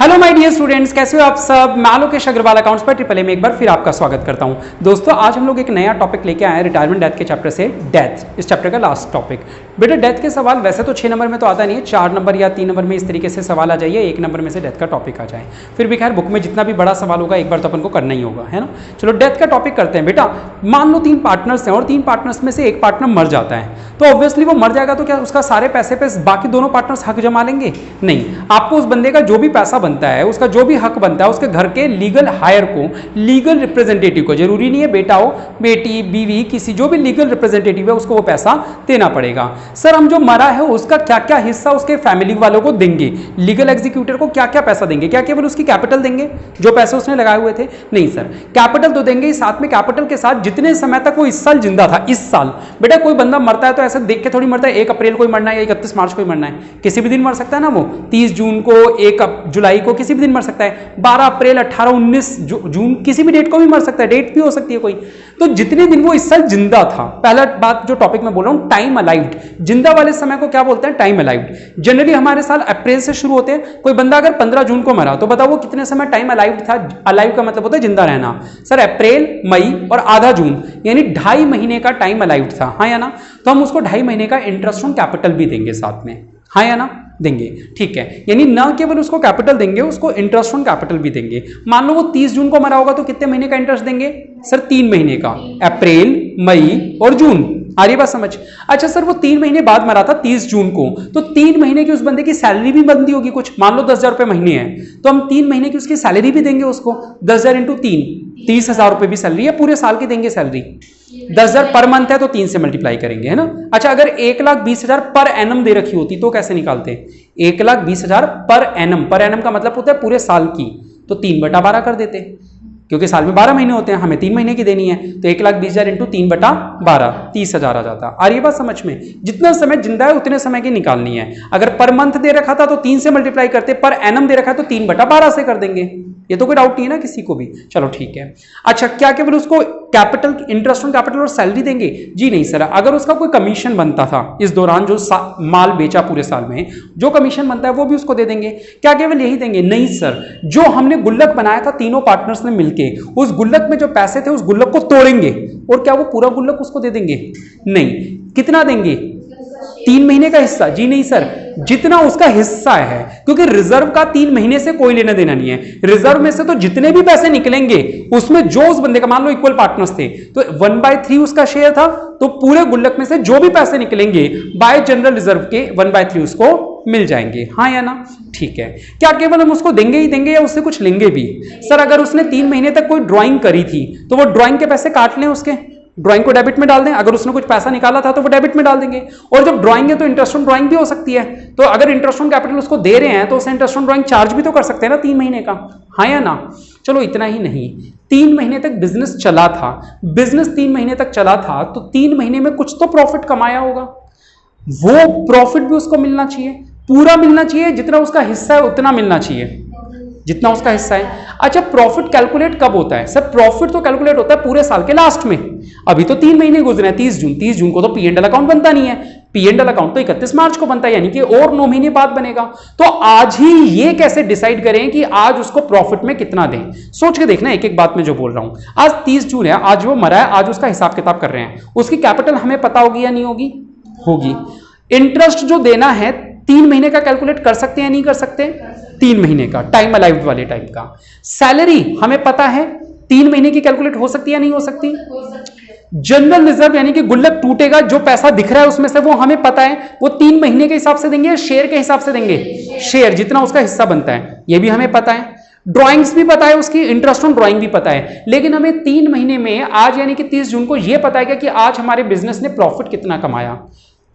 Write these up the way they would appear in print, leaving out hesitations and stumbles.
Hello my dear students, कैसे हो आप सब। मैं लोकेश अग्रवाल अकाउंट्स पर ट्रिपल ए में एक बार फिर आपका स्वागत करता हूं। दोस्तों आज हम लोग एक नया टॉपिक लेके आए हैं रिटायरमेंट डेथ के चैप्टर से, डेथ, इस चैप्टर का लास्ट टॉपिक। बेटा डेथ के सवाल वैसे तो 6 नंबर में तो आता नहीं है, 4 नंबर या 3 नंबर में इस तरीके से सवाल आ जाइए, 1 नंबर में से डेथ का टॉपिक आ जाए। फिर भी खैर बुक में जितना भी बड़ा सवाल होगा एक बार तो अपन को करना ही होगा, है ना। चलो डेथ का टॉपिक करते हैं। बेटा मान लो 3 पार्टनर्स हैं और 3 पार्टनर्स में से एक पार्टनर मर जाता है, तो ऑब्वियसली वो मर जाएगा तो क्या उसका सारे पैसे पे बाकी दोनों पार्टनर्स हक जमा लेंगे? नहीं, आपको उस बंदे का जो भी पैसा बनता है, उसका जो भी हक बनता है, उसके घर के लीगल हायर को, लीगल रिप्रेजेंटेटिव को, जरूरी नहीं है बेटा हो, बेटी, बीवी, किसी जो भी लीगल रिप्रेजेंटेटिव है उसको वो पैसा देना पड़ेगा। सर हम जो मरा है उसका क्या क्या हिस्सा उसके फैमिली वालों को देंगे, लीगल एग्जीक्यूटर को क्या क्या पैसा देंगे? क्या केवल उसकी कैपिटल देंगे जो पैसे उसने लगाए हुए थे? नहीं सर, कैपिटल तो देंगे, साथ में कैपिटल के साथ जितने समय तक वो इस साल जिंदा था, इस साल। बेटा कोई बंदा मरता है तो ऐसे देख के थोड़ी मरता है 1 अप्रैल को ही मरना है या 31 मार्च को ही मरना है, किसी भी दिन मर सकता है ना, वो 30 जून को, 1 जुलाई को, किसी भी दिन मर सकता है, 12 अप्रैल, 18, 19 जून, किसी भी डेट को भी मर सकता है, डेट भी हो सकती है कोई। तो जितने दिन वो इस साल जिंदा था, पहला बात जो टॉपिक में बोल रहा हूं, टाइम अलाइव्ड, जिंदा वाले समय को क्या बोलते हैं? टाइम अलाइव्ड। जनरली हमारे साल अप्रैल से शुरू होते हैं। कोई बंदा अगर 15 जून को मरा तो बताओ वो कितने समय टाइम अलाइव्ड था? अलाइव का मतलब होता है जिंदा रहना। सर अप्रैल, मई और आधा जून, यानी 2.5 महीने का टाइम अलाइव्ड था, हाँ या ना। तो हम उसको 2.5 महीने का इंटरेस्ट ऑन कैपिटल भी देंगे साथ में, हाँ या ना, देंगे, ठीक है। यानी ना केवल उसको कैपिटल देंगे, उसको इंटरेस्ट ऑन कैपिटल भी देंगे। मान लो वो 30 जून को मरा होगा तो कितने महीने का इंटरेस्ट देंगे? सर 3 महीने का, अप्रैल, मई और जून। आ रही बात समझ? अच्छा सर वो 3 महीने बाद मरा था 30 जून को, तो 3 महीने की उस बंदे की सैलरी भी बनती होगी कुछ, मान लो 10,000 रुपए महीने है, तो हम 3 महीने की उसकी सैलरी भी देंगे उसको। 10,000 इंटू 3, 30,000 रुपए भी सैलरी है, पूरे साल की देंगे सैलरी। 10,000 पर मंथ है तो 3 से मल्टीप्लाई करेंगे, है ना। अच्छा अगर 1,20,000 पर एनम दे रखी होती तो कैसे निकालते? 1,20,000 पर एनम, पर एनम का मतलब होता है पूरे साल की, तो 3/12 कर देते, क्योंकि साल में 12 महीने होते हैं, हमें 3 महीने की देनी है, तो 1,20,000 इंटू 3/12, 30,000 आ जाता। आ रही है बात समझ में? जितना समय जिंदा है उतने समय की निकालनी है। अगर पर मंथ दे रखा था तो 3 से मल्टीप्लाई करते, पर एनम दे रखा है तो 3/12 से कर देंगे। ये तो कोई डाउट नहीं है ना किसी को भी। चलो ठीक है। अच्छा क्या केवल उसको कैपिटल, इंटरेस्ट ऑन कैपिटल और सैलरी देंगे? जी नहीं सर, अगर उसका कोई कमीशन बनता था इस दौरान जो माल बेचा पूरे साल में, जो कमीशन बनता है वो भी उसको दे देंगे। क्या केवल यही देंगे? नहीं सर, जो हमने गुल्लक बनाया था तीनों पार्टनर्स ने मिलकर, उस गुल्लक में जो पैसे थे उस गुल्लक को तोड़ेंगे और क्या वो पूरा गुल्लक उसको दे देंगे? नहीं। कितना देंगे? 3 महीने का हिस्सा? जी नहीं सर, जितना उसका हिस्सा है, क्योंकि रिजर्व का 3 महीने से कोई लेना देना नहीं है। रिजर्व में से तो जितने भी पैसे निकलेंगे उसमें जो उस बंदे का, मान लो इक्वल पार्टनर्स थे तो 1/3 उसका शेयर था, तो पूरे गुल्लक में से जो भी पैसे निकलेंगे बाय जनरल रिजर्व के 1/3 उसको मिल जाएंगे, हाँ या ना। ठीक है। क्या केवल हम उसको देंगे ही देंगे या उससे कुछ लेंगे भी? सर अगर उसने 3 महीने तक कोई ड्राइंग करी थी तो वो ड्राइंग के पैसे काट लें, उसके ड्राइंग को डेबिट में डाल दें। अगर उसने कुछ पैसा निकाला था तो वो डेबिट में डाल देंगे। और जब ड्राइंग है तो इंटरेस्ट ऑन ड्राइंग भी हो सकती है, तो अगर इंटरेस्ट ऑन कैपिटल उसको दे रहे हैं तो उसे इंटरेस्ट ऑन ड्राइंग चार्ज भी तो कर सकते हैं ना 3 महीने का, हाँ या ना। चलो इतना ही नहीं, 3 महीने तक बिजनेस चला था, बिजनेस 3 महीने तक चला था तो 3 महीने में कुछ तो प्रॉफिट कमाया होगा, वो प्रॉफिट भी उसको मिलना चाहिए, पूरा मिलना चाहिए, जितना उसका हिस्सा है उतना मिलना चाहिए, जितना उसका हिस्सा है। अच्छा प्रॉफिट कैलकुलेट कब होता है? सर प्रॉफिट तो कैलकुलेट होता है पूरे साल के लास्ट में। अभी तो 3 महीने गुजरे हैं, 30 जून को तो P&L अकाउंट बनता नहीं है, P&L अकाउंट तो 31 मार्च को बनता है, यानी कि और 9 महीने बाद बनेगा। तो आज ही ये कैसे डिसाइड करें कि आज उसको प्रॉफिट में कितना दें? सोच के देखना एक एक बात में जो बोल रहा हूं। आज 30 जून है, आज वो मरा है, आज उसका हिसाब किताब कर रहे हैं, उसकी कैपिटल हमें पता होगी या नहीं होगी? होगी। इंटरेस्ट जो देना है 3 महीने का कैलकुलेट कर सकते हैं, नहीं कर सकते? 3 महीने का, टाइम अलाइव्ड वाले टाइप का। सैलरी हमें पता है 3 महीने की कैलकुलेट हो सकती है या नहीं हो सकती? जनरल रिजर्व यानी कि गुल्लक टूटेगा, जो पैसा दिख रहा है उसमें से वो हमें पता है, वो 3 महीने के हिसाब से देंगे या शेयर के हिसाब से देंगे? शेयर, जितना उसका हिस्सा बनता है, ये भी हमें पता है। ड्राइंग्स भी पता है उसकी, इंटरेस्ट ऑन ड्राइंग भी पता है, लेकिन हमें 3 महीने में आज यानी कि 30 जून को यह पता है कि आज हमारे बिजनेस ने प्रॉफिट कितना कमाया।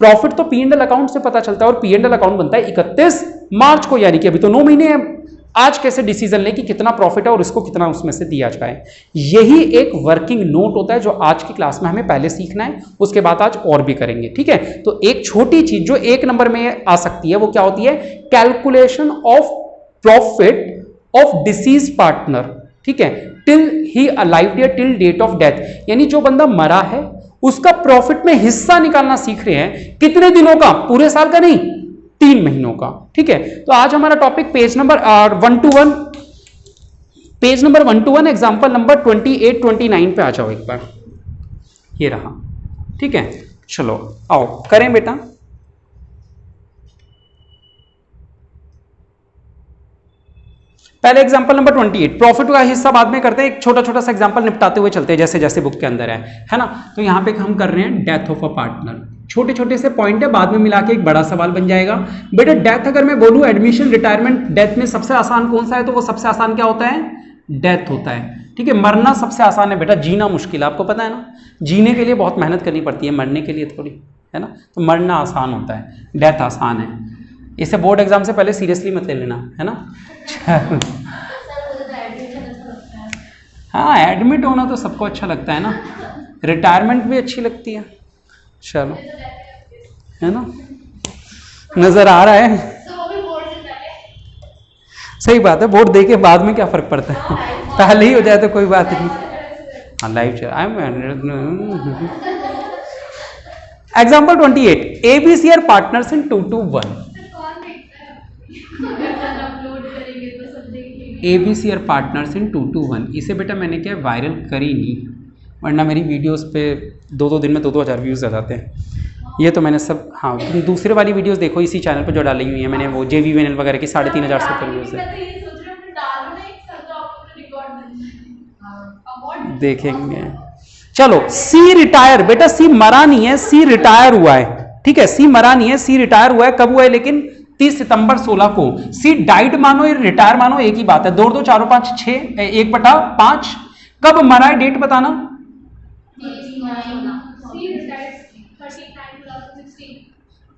प्रॉफिट तो P&L अकाउंट से पता चलता है और P&L अकाउंट बनता है 31 मार्च को, यानी कि अभी तो 9 महीने हैं। आज कैसे डिसीजन लें कि कितना प्रॉफिट है और इसको कितना उसमें से दिया जाए? यही एक वर्किंग नोट होता है जो आज की क्लास में हमें पहले सीखना है, उसके बाद आज और भी करेंगे, ठीक है। तो एक छोटी चीज जो 1 नंबर में आ सकती है वो क्या होती है? Calculation of profit of disease partner, ठीक है, टिल ही अलाइव्ड या टिल डेट ऑफ डेथ, यानी जो बंदा मरा है उसका प्रॉफिट में हिस्सा निकालना सीख रहे हैं। कितने दिनों का? पूरे साल का नहीं, 3 महीनों का। ठीक है, तो आज हमारा topic page number 121, page number 121 example number 28 29 पे आ जाओ एक बार, ये रहा। ठीक है, चलो आओ करें बेटा। पहले एग्जांपल नंबर 28, प्रॉफिट का हिस्सा बाद में करते हैं, एक छोटा छोटा सा एग्जांपल निपटाते हुए चलते हैं जैसे जैसे बुक के अंदर है ना। तो यहां पे हम कर रहे हैं डेथ ऑफ अ पार्टनर, छोटे छोटे से पॉइंट है, बाद में मिला के एक बड़ा सवाल बन जाएगा। बेटा डेथ अगर मैं बोलूं एडमिशन रिटायरमेंट, डेथ में सबसे आसान कौन सा है, तो वो सबसे आसान क्या होता है, डेथ होता है। ठीक है, मरना सबसे आसान है बेटा, जीना मुश्किल है, आपको पता है ना, जीने के लिए बहुत मेहनत करनी पड़ती है, मरने के लिए थोड़ी, है ना। तो मरना आसान होता है, डेथ आसान है। इसे बोर्ड एग्जाम से पहले सीरियसली मत ले लेना, है ना। हाँ, एडमिट होना तो सबको अच्छा लगता है ना, रिटायरमेंट भी अच्छी लगती है। चलो, है ना, नजर आ रहा है। सही बात है, बोर्ड दे के बाद में क्या फर्क पड़ता है, पहले ही हो जाए तो कोई बात नहीं। हाँ, लाइव चल example 28, ABC are partners in 2-1। ABC are partners in 2-1, इसे बेटा मैंने क्या वायरल करी नहीं, वरना मेरी वीडियोस पे 2-2 दिन में 2-2 हज़ार व्यूज़ आ जाते हैं। ये तो मैंने सब, हाँ तुम दूसरे वाली वीडियोस देखो इसी चैनल पर जो डाली हुई है मैंने, वो JVVNL वगैरह की 3,500 से ऊपर व्यूज़ है, देखेंगे। चलो, सी रिटायर, बेटा सी मरा नहीं है, सी रिटायर हुआ है। ठीक है, सी मरा नहीं है, सी रिटायर हुआ है। कब हुआ है लेकिन, 30 सितंबर 16 को। सी डाइड मानो या रिटायर मानो एक ही बात है, 2 2 4 5 6 1/5। कब मरा है डेट बताना,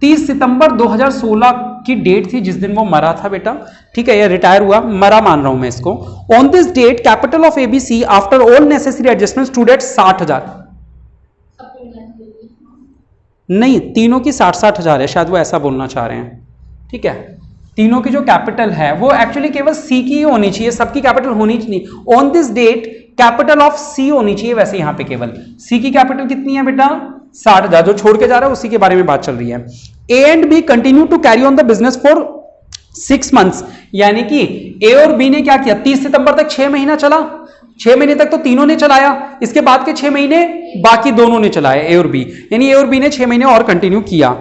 30 सितंबर 2016 की डेट थी जिस दिन वो मरा था बेटा। ठीक है, या रिटायर हुआ, मरा मान रहा हूं मैं इसको। On this date capital of ABC after all necessary adjustment stood at 60,000। नहीं, तीनों की 60,000 है, शायद वो ऐसा बोलना चाह रहे हैं। ठीक है, तीनों की जो कैपिटल है वो एक्चुअली केवल सी की ही होनी चाहिए, सबकी कैपिटल होनी चाहिए। On this date capital of C होनी चाहिए, वैसे यहां पे केवल सी की कैपिटल कितनी है बेटा, 60,000। जो छोड़ के जा रहा है उसी के बारे में बात चल रही है। A and B continue to carry on the business for 6 months, यानी कि ए और बी ने क्या किया, 30 सितंबर तक 6 महीना चला, 6 महीने तक तो तीनों ने चलाया, इसके बाद के 6 महीने बाकी दोनों ने चलाया, ए और बी, यानी ए और बी ने 6 महीने और कंटिन्यू किया।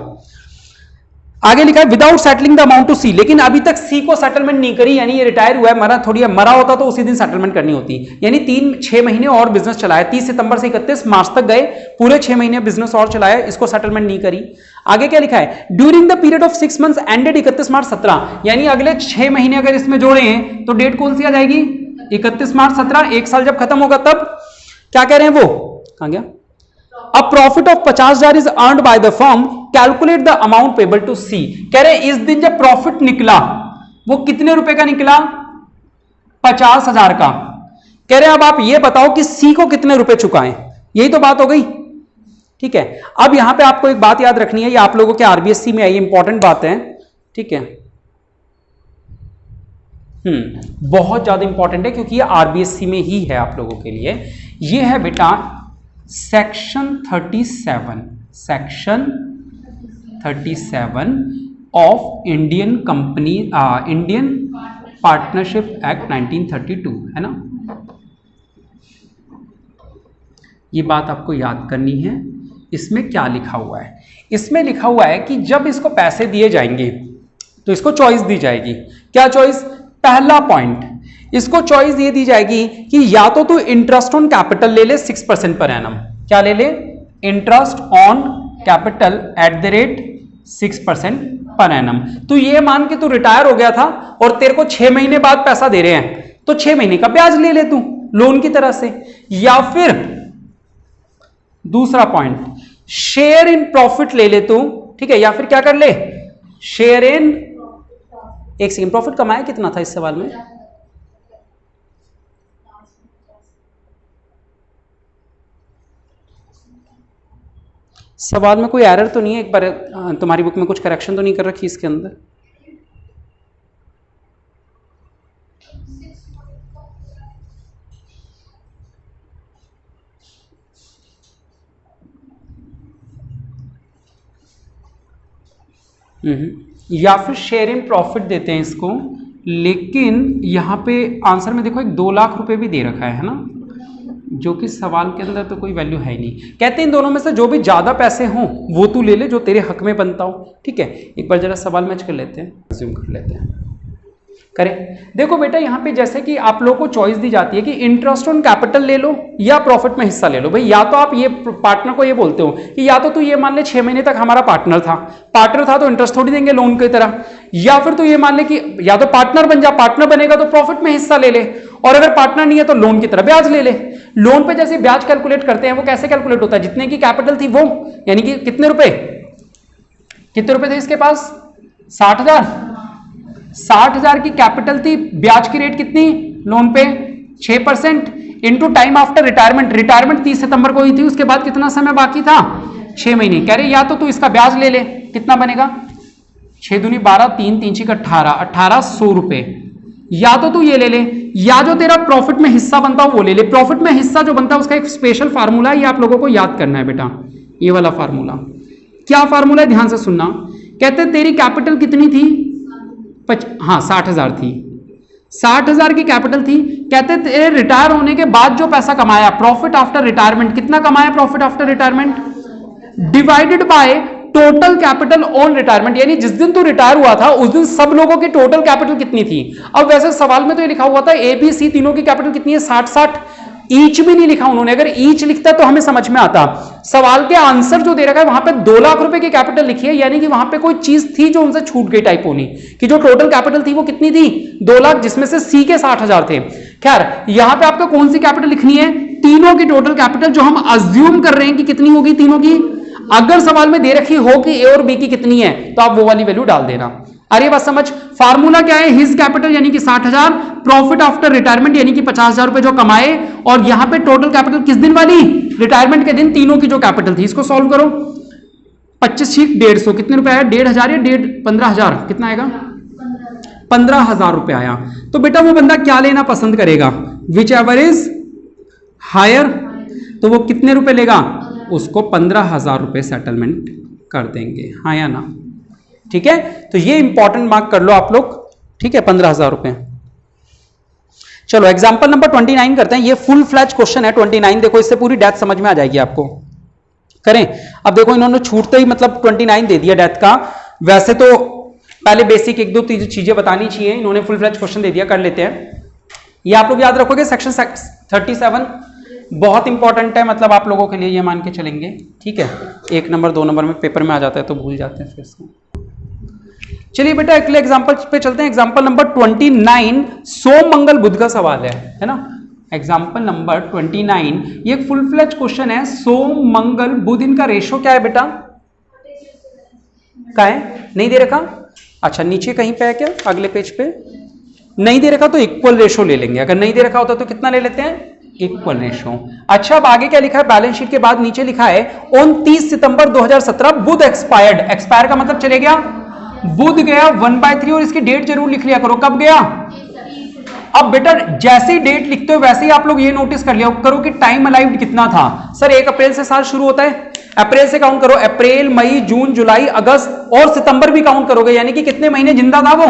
आगे लिखा है without settling the amount to C, लेकिन अभी तक सी को सेटलमेंट नहीं करी, यानी ये रिटायर हुआ है, मरा थोड़ी है, मरा होता तो उसी दिन सेटलमेंट करनी होती, यानी 6 महीने और बिजनेस चलाया, 30 सितंबर से 31 मार्च तक गए, पूरे 6 महीने बिजनेस और चलाया, इसको सेटलमेंट नहीं करी। आगे क्या लिखा है, during the period of 6 months ended 31 मार्च 17, यानी अगले 6 महीने अगर इसमें जोड़े हैं तो डेट कौन सी आ जाएगी, 31 मार्च 17, एक साल जब खत्म होगा तब क्या कह रहे हैं वो, कहां गया, A profit of 50,000 is earned by the firm. Calculate the amount payable to C. कह रहे इस दिन जब प्रॉफिट निकला वो कितने रुपए का निकला, 50,000 का। कह रहे अब आप ये बताओ कि C को कितने रुपए चुकाएं, यही तो बात हो गई। ठीक है, अब यहां पे आपको एक बात याद रखनी है, ये आप लोगों के RBSC में आई इंपॉर्टेंट बात है। ठीक है, बहुत ज्यादा इंपॉर्टेंट है क्योंकि ये RBSC में ही है आप लोगों के लिए। ये है बेटा section 37, section 37 of Indian company Indian partnership act 1932, है ना। ये बात आपको याद करनी है। इसमें क्या लिखा हुआ है, इसमें लिखा हुआ है कि जब इसको पैसे दिए जाएंगे तो इसको चॉइस दी जाएगी। क्या चॉइस, पहला पॉइंट, इसको चॉइस ये दी जाएगी कि या तो तू इंटरेस्ट ऑन कैपिटल ले ले 6% पर एनम, क्या ले ले, interest on capital at the rate 6% per annum. तू ये मान के तू रिटायर हो गया था और तेरे को 6 महीने बाद पैसा दे रहे हैं तो 6 महीने का ब्याज ले ले तू लोन की तरह से। या फिर दूसरा पॉइंट, शेयर इन प्रॉफिट ले ले तू, ठीक है, या फिर क्या कर ले, शेयर इन, एक सेकंड, प्रॉफिट कमाया कितना था इस सवाल में, सवाल में कोई एरर तो नहीं है, एक बार तुम्हारी बुक में कुछ करेक्शन तो नहीं कर रखी इसके अंदर, या फिर शेयर इन प्रॉफिट देते हैं इसको, लेकिन यहां पे आंसर में देखो एक 2 लाख रुपए भी दे रखा है ना, जो कि सवाल के अंदर तो कोई वैल्यू है ही नहीं। कहते हैं इन दोनों में से जो भी ज्यादा पैसे हों वो तू ले ले, जो तेरे हक में बनता हो। ठीक है, एक बार जरा सवाल मैच कर लेते हैं, रिज्यूम कर लेते हैं, करें। देखो बेटा यहाँ पे जैसे कि आप लोगों को चॉइस दी जाती है कि इंटरेस्ट ऑन कैपिटल ले लो या प्रॉफिट में हिस्सा ले लो। भाई या तो आप ये पार्टनर को ये बोलते हो कि या तो तू ये मान ले 6 महीने तक हमारा पार्टनर था तो इंटरेस्ट थोड़ी देंगे लोन की तरह, या फिर तू ये मान ले कि या तो पार्टनर बन जा, पार्टनर बनेगा तो प्रॉफिट में हिस्सा ले ले, और अगर पार्टनर नहीं है तो लोन की तरह ब्याज ले ले। लोन पे जैसे ब्याज कैलकुलेट करते हैं वो कैसे कैलकुलेट होता है, जितने की कैपिटल थी वो, यानी कि कितने रुपए थे इसके पास, 60,000 की कैपिटल थी, ब्याज की रेट कितनी लोन पे 6% इंटू टाइम आफ्टर रिटायरमेंट 30 सितंबर को हुई थी, उसके बाद कितना समय बाकी था 6 महीने। कह रहे या तो तू इसका ब्याज ले ले, कितना बनेगा 6 दूनी 12, 3 3 6 1800 रुपए, या तो तू ये ले ले, या जो तेरा प्रॉफिट में हिस्सा बनता हो वो ले ले। प्रॉफिट में हिस्सा जो बनता है उसका एक स्पेशल फार्मूला है, ये आप लोगों को याद करना है बेटा, ये वाला फार्मूला। क्या फार्मूला है, ध्यान से सुनना। कहते तेरी कैपिटल कितनी थी, 60,000 थी, 60,000 की कैपिटल थी। कहते तेरे रिटायर होने के बाद जो पैसा कमाया, प्रॉफिट आफ्टर रिटायरमेंट, कितना कमाया profit after retirement, divided by total capital on retirement, यानी जिस दिन तू रिटायर हुआ था उस दिन सब लोगों की टोटल कैपिटल कितनी थी। अब वैसे सवाल में तो ये लिखा हुआ था ए बी सी तीनों की कैपिटल कितनी है, 60-60, ईच भी नहीं लिखा उन्होंने। अगर ईच लिखता तो हमें समझ में आता। सवाल के आंसर जो दे रखा है वहां पे 2 लाख रुपए की कैपिटल लिखी है, यानी कि वहां पे कोई चीज थी जो उनसे छूट गई टाइप होनी, कि जो टोटल कैपिटल थी वो कितनी थी 2 लाख, जिसमें से सी के 60,000 थे। खैर यहां पे आपको कौन सी कैपिटल लिखनी है, तीनों की टोटल कैपिटल, जो हम अज्यूम कर रहे हैं कि कितनी होगी तीनों की। अगर सवाल में दे रखी हो कि ए और बी की कितनी है तो आप वो वाली वैल्यू डाल देना। अरे बात समझ। फार्मूला क्या है, हिज कैपिटल यानी कि 60,000, प्रॉफिट आफ्टर रिटायरमेंट यानी कि 50,000 रुपए जो कमाए, और यहां पे टोटल कैपिटल किस दिन वाली, रिटायरमेंट के दिन, तीनों की जो कैपिटल थी। इसको सॉल्व करो, 25 × 150 कितने रुपए आया, 1,500 या 15,000, कितना आएगा 15,000 रुपए आया। तो बेटा वो बंदा क्या लेना पसंद करेगा, विच एवर इज हायर, तो वो कितने रुपए लेगा, उसको 15,000 रुपए सेटलमेंट कर देंगे, हाँ या ना। ठीक है, तो ये इंपॉर्टेंट मार्क कर लो आप लोग। ठीक है, 15,000 रुपए। चलो एग्जांपल नंबर 29 करते हैं। ये फुल फ्लैज क्वेश्चन है 29, देखो इससे पूरी डेथ समझ में आ जाएगी आपको। करें, अब देखो इन्होंने छूटते ही मतलब 29 दे दिया डेथ का। वैसे तो पहले बेसिक 1-2 चीजें बतानी चाहिए, इन्होंने फुल फ्लैज क्वेश्चन दे दिया, कर लेते हैं। ये आप लोग याद रखोगे, सेक्शन 37 बहुत इंपॉर्टेंट है, मतलब आप लोगों के लिए ये मान के चलेंगे। ठीक है, 1 नंबर 2 नंबर में पेपर में आ जाता है तो भूल जाते हैं फिर इसको। चलिए बेटा अगले एग्जांपल पे चलते हैं। एग्जांपल नंबर 29 सोम मंगल बुध का सवाल है ना। एग्जांपल नंबर 29 ये एक फुल फ्लेज क्वेश्चन है। सोम मंगल बुध, इनका रेशो क्या है बेटा, क्या है, नहीं दे रखा। अच्छा नीचे कहीं पे है क्या, अगले पेज पे नहीं दे रखा तो इक्वल रेशो ले लेंगे। अगर नहीं दे रखा होता तो कितना ले लेते हैं, इक्वल रेशो। अच्छा अब आगे क्या लिखा है, बैलेंस शीट के बाद नीचे लिखा है 29 सितंबर 2017 बुध एक्सपायर्ड। एक्सपायर का मतलब चले गया, बुध गया 1/3, और इसकी डेट जरूर लिख लिया करो, कब गया। अब बेटा जैसे ही डेट लिखते हो वैसे ही आप लोग ये नोटिस कर लिया करो कि टाइम अलाइव्ड कितना था। सर 1 अप्रैल से साल शुरू होता है, अप्रैल से काउंट करो, अप्रैल मई जून जुलाई अगस्त और सितंबर भी काउंट करोगे, यानी कि कितने महीने जिंदा था वो,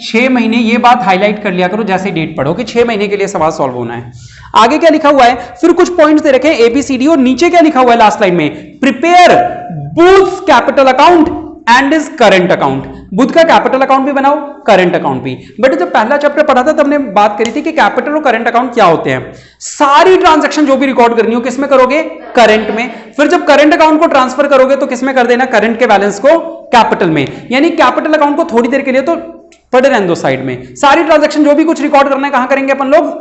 6 महीने। ये बात हाईलाइट कर लिया करो जैसे डेट पढ़ो कि 6 महीने के लिए सवाल सॉल्व होना है। आगे क्या लिखा हुआ है, फिर कुछ पॉइंट्स दे रखे ABCD, और नीचे क्या लिखा हुआ है लास्ट लाइन में, prepare Budh's capital account and is current account. Budh का कैपिटल अकाउंट भी बनाओ, करंट अकाउंट भी। बट जब पहला चैप्टर पढ़ा था तब हमने बात करी थी कि कैपिटल और करंट अकाउंट क्या होते हैं। सारी ट्रांजैक्शन जो भी रिकॉर्ड करनी हो किसमें करोगे, करंट में। फिर जब करंट अकाउंट को ट्रांसफर करोगे तो किसमें कर देना, करंट के बैलेंस को कैपिटल में। यानी कैपिटल अकाउंट को थोड़ी देर के लिए तो पड़े रहने दो साइड में, सारी ट्रांजैक्शन जो भी कुछ रिकॉर्ड करना है कहां करेंगे अपन लोग,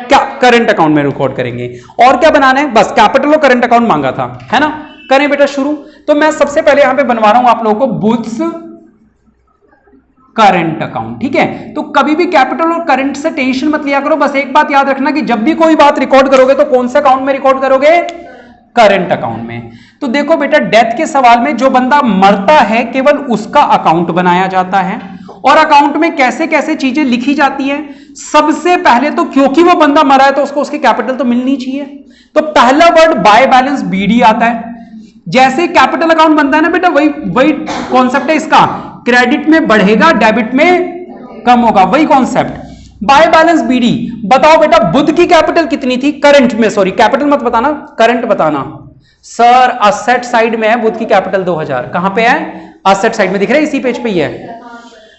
क्या करंट अकाउंट में रिकॉर्ड करेंगे। और क्या बनाना है, बस कैपिटल और करंट अकाउंट मांगा था, है ना। करें बेटा शुरू। तो मैं सबसे पहले यहां पे बनवा रहा हूं आप लोगों को बुध्स करंट अकाउंट। ठीक है, तो कभी भी कैपिटल और करंट से टेंशन मत लिया करो। बस एक बात याद रखना कि जब भी कोई बात रिकॉर्ड करोगे तो कौन से अकाउंट में रिकॉर्ड करोगे, करंट अकाउंट में। तो देखो बेटा डेथ के सवाल में जो बंदा मरता है केवल उसका अकाउंट बनाया जाता है, और अकाउंट में कैसे कैसे चीजें लिखी जाती है। सबसे पहले तो क्योंकि वो बंदा मरा है तो उसको उसकी कैपिटल तो मिलनी चाहिए, तो पहला वर्ड बाय बैलेंस BD आता है। जैसे कैपिटल अकाउंट बनता है ना बेटा, वही कॉन्सेप्ट है इसका। क्रेडिट में बढ़ेगा, डेबिट में कम होगा, वही कॉन्सेप्ट। बाय बैलेंस बीडी, बताओ बेटा बुध की कैपिटल कितनी थी करंट में, सॉरी कैपिटल मत बताना, करंट बताना। सर असेट साइड में है बुध की कैपिटल 2000, कहां पे है? असेट साइड में, दिख रहा है इसी पेज पे ही है।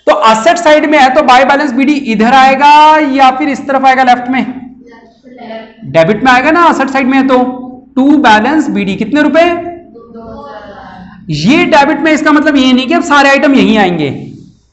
तो असेट साइड में है तो बाय बैलेंस बीडी इधर आएगा या फिर इस तरफ आएगा, लेफ्ट में? डेबिट में आएगा ना, असेट साइड में है तो। टू बैलेंस बीडी कितने रुपए? ये डेबिट में, इसका मतलब ये नहीं कि अब सारे आइटम यहीं आएंगे।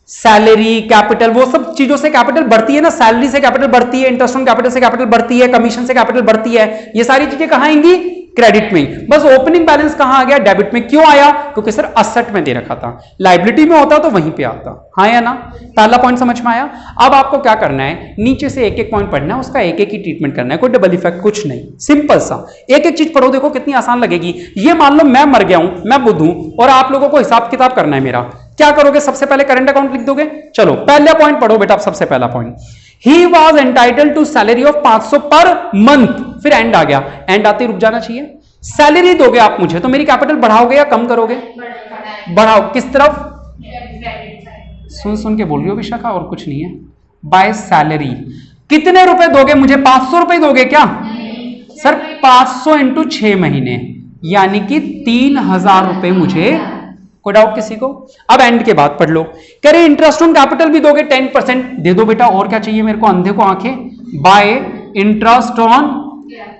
सैलरी, कैपिटल, वो सब चीजों से कैपिटल बढ़ती है ना, सैलरी से कैपिटल बढ़ती है, इंटरेस्ट ऑन कैपिटल से कैपिटल बढ़ती है, कमीशन से कैपिटल बढ़ती है, ये सारी चीजें कहां आएंगी? क्रेडिट में। बस ओपनिंग बैलेंस कहां आ गया? डेबिट में। क्यों आया? क्योंकि सर असेट में दे रखा था, लायबिलिटी में होता तो वहीं पे आता। हाँ या ना? पहला पॉइंट समझ में आया। अब आपको क्या करना है, नीचे से एक एक पॉइंट पढ़ना है, उसका एक एक ही ट्रीटमेंट करना है, कोई डबल इफेक्ट कुछ नहीं, सिंपल सा एक एक चीज पढ़ो, देखो कितनी आसान लगेगी। ये मान लो मैं मर गया हूं, मैं बुध हूं, और आप लोगों को हिसाब किताब करना है मेरा, क्या करोगे? सबसे पहले करंट अकाउंट लिख दोगे। चलो पहला पॉइंट पढ़ो बेटा, सबसे पहला point, he was entitled to salary of 500 per month, फिर एंड आ गया, एंड आते रुक जाना चाहिए। सैलरी दोगे आप मुझे तो मेरी कैपिटल बढ़ाओगे या कम करोगे? बढ़ाओ। किस तरफ? सुन सुन के बोल रही हो विशाखा, और कुछ नहीं है। बाय सैलरी कितने रुपए दोगे मुझे? 500 रुपए दोगे क्या? सर 500 इंटू 6 महीने, यानी कि 3000 रुपए मुझे। कोई डाउट किसी को? अब एंड के बाद पढ़ लो, कह रहे इंटरेस्ट ऑन कैपिटल भी दोगे 10%, दे दो बेटा, और क्या चाहिए मेरे को? अंधे को आंखें। बाय इंटरेस्ट ऑन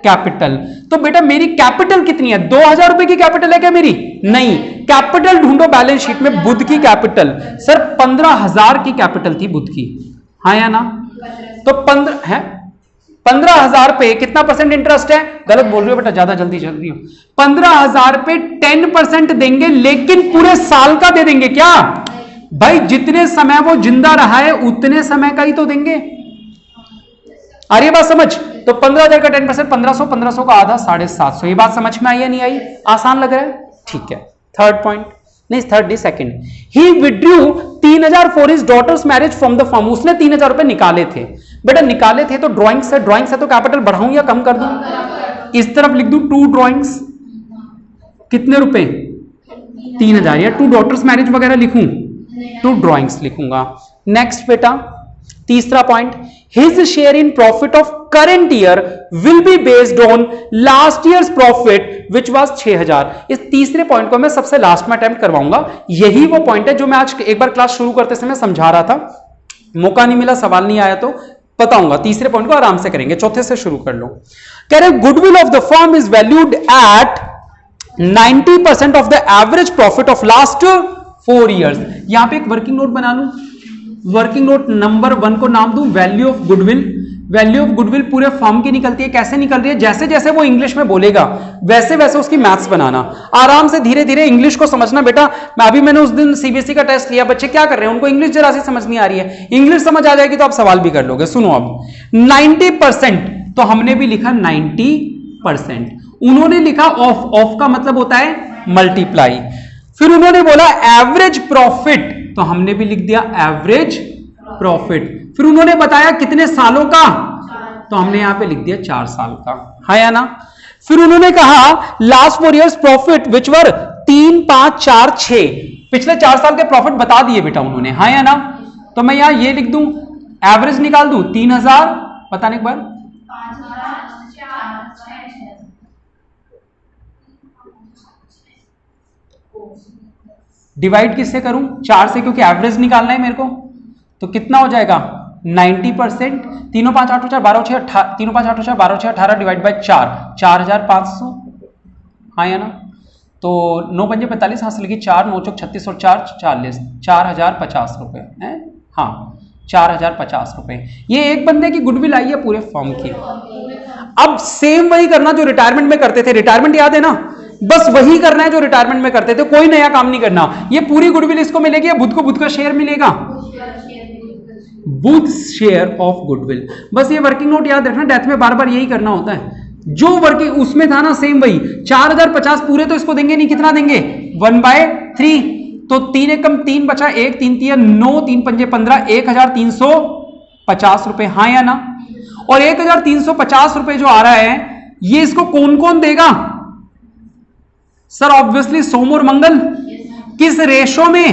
कैपिटल, तो बेटा मेरी कैपिटल कितनी है? 2000 रुपए की कैपिटल है क्या मेरी? नहीं। कैपिटल ढूंढो बैलेंस शीट में, बुध की कैपिटल। सर 15,000 की कैपिटल थी बुध की, हाँ या ना? तो 15,000 पे कितना परसेंट इंटरेस्ट है? गलत बोल रही हो बेटा, ज्यादा जल्दी चल रही हो। 15,000 पे 10% देंगे, लेकिन पूरे साल का दे देंगे क्या? भाई जितने समय वो जिंदा रहा है उतने समय का ही तो देंगे। आ रही है बात समझ? तो 15,000 का 10%, 1500, 1500 का आधा 750। ये बात समझ में आई या नहीं आई? आसान लग रहा है? ठीक है। थर्ड पॉइंट, नहीं थर्ड नहीं second, he withdrew 3,000 for his daughter's marriage from the firm, उसने 3,000 रुपए निकाले थे। बेटा निकाले थे तो ड्राइंग से तो कैपिटल बढ़ाऊं या कम कर दूं? इस तरफ लिख दूं टू ड्राइंग्स, कितने रुपए? 3,000, या टू डॉटर्स मैरिज वगैरह लिखूं? टू ड्राइंग्स लिखूंगा। नेक्स्ट बेटा तीसरा point, his share in profit of current year will be based on last years profit which was 6,000। इस तीसरे पॉइंट को मैं सबसे लास्ट में अटेम्प्ट करवाऊंगा। यही वो पॉइंट है जो मैं आज एक बार क्लास शुरू करते समय समझा रहा था, मौका नहीं मिला, सवाल नहीं आया तो बताऊंगा। तीसरे पॉइंट को आराम से करेंगे, चौथे से शुरू कर लो। कह रहे goodwill of the firm is valued at 90% of the average profit of last 4 years. यहां पे एक वर्किंग नोट बना लूं, वर्किंग नोट नंबर 1 को नाम दूं value of goodwill. Value of goodwill पूरे फर्म की निकलती है, कैसे निकल रही है? जैसे जैसे वो इंग्लिश में बोलेगा वैसे वैसे उसकी मैथ्स बनाना, आराम से धीरे धीरे इंग्लिश को समझना बेटा। मैंने उस दिन सीबीएसई का टेस्ट लिया, बच्चे क्या कर रहे हैं, उनको इंग्लिश जरा सी समझ नहीं आ रही है, इंग्लिश समझ आ जाएगी तो आप सवाल भी कर लोगे। सुनो अब 90%, तो हमने भी लिखा 90%, उन्होंने लिखा ऑफ, ऑफ का मतलब होता है मल्टीप्लाई। फिर उन्होंने बोला एवरेज प्रॉफिट, तो हमने भी लिख दिया एवरेज प्रॉफिट। फिर उन्होंने बताया कितने सालों का, तो हमने यहां पे लिख दिया 4 साल का, है या ना? फिर उन्होंने कहा लास्ट 4 इयर्स प्रॉफिट विच वर 3, 5, 4, 6, पिछले 4 साल के प्रॉफिट बता दिए बेटा उन्होंने, हाँ या ना? तो मैं यहां ये लिख दूं, एवरेज निकाल दूं 3,000, बताने एक बार, डिवाइड किससे करूं? 4 से, क्योंकि एवरेज निकालना है मेरे को। तो कितना हो जाएगा? 90%, 3, 5, 8, 4, 12, 6, 3, 5, 8, 4, 12, 6, 18 डिवाइड बाय 4, 4,500, हाँ या ना? तो 9 पंजे 45, हाथ से लगी 4, 9 चौक 36 और 4 40, 4,050 रुपए है, हाँ 4,050 रुपए। ये एक बंदे की गुडविल आई है पूरे फर्म की। अब सेम वही करना जो रिटायरमेंट में करते थे, रिटायरमेंट याद है ना? बस वही करना है जो रिटायरमेंट में करते थे, कोई नया काम नहीं करना। ये पूरी गुडविल इसको मिलेगी या बुध को बुध का शेयर मिलेगा? बुध शेयर ऑफ गुडविल। बस ये वर्किंग नोट याद रखना, डेथ में बार बार यही करना होता है। जो वर्किंग उसमें था ना सेम वही, 4,050 पूरे तो इसको देंगे नहीं, कितना देंगे? 1/3, तो 3 एकम 3 बचा, 1 3 3 9, 3 पंजे 15, 1,350 रुपए, हाँ या ना? और 1,350 रुपए जो आ रहा है ये इसको कौन कौन देगा? सर ऑब्वियसली सोम और मंगल। किस रेशो में?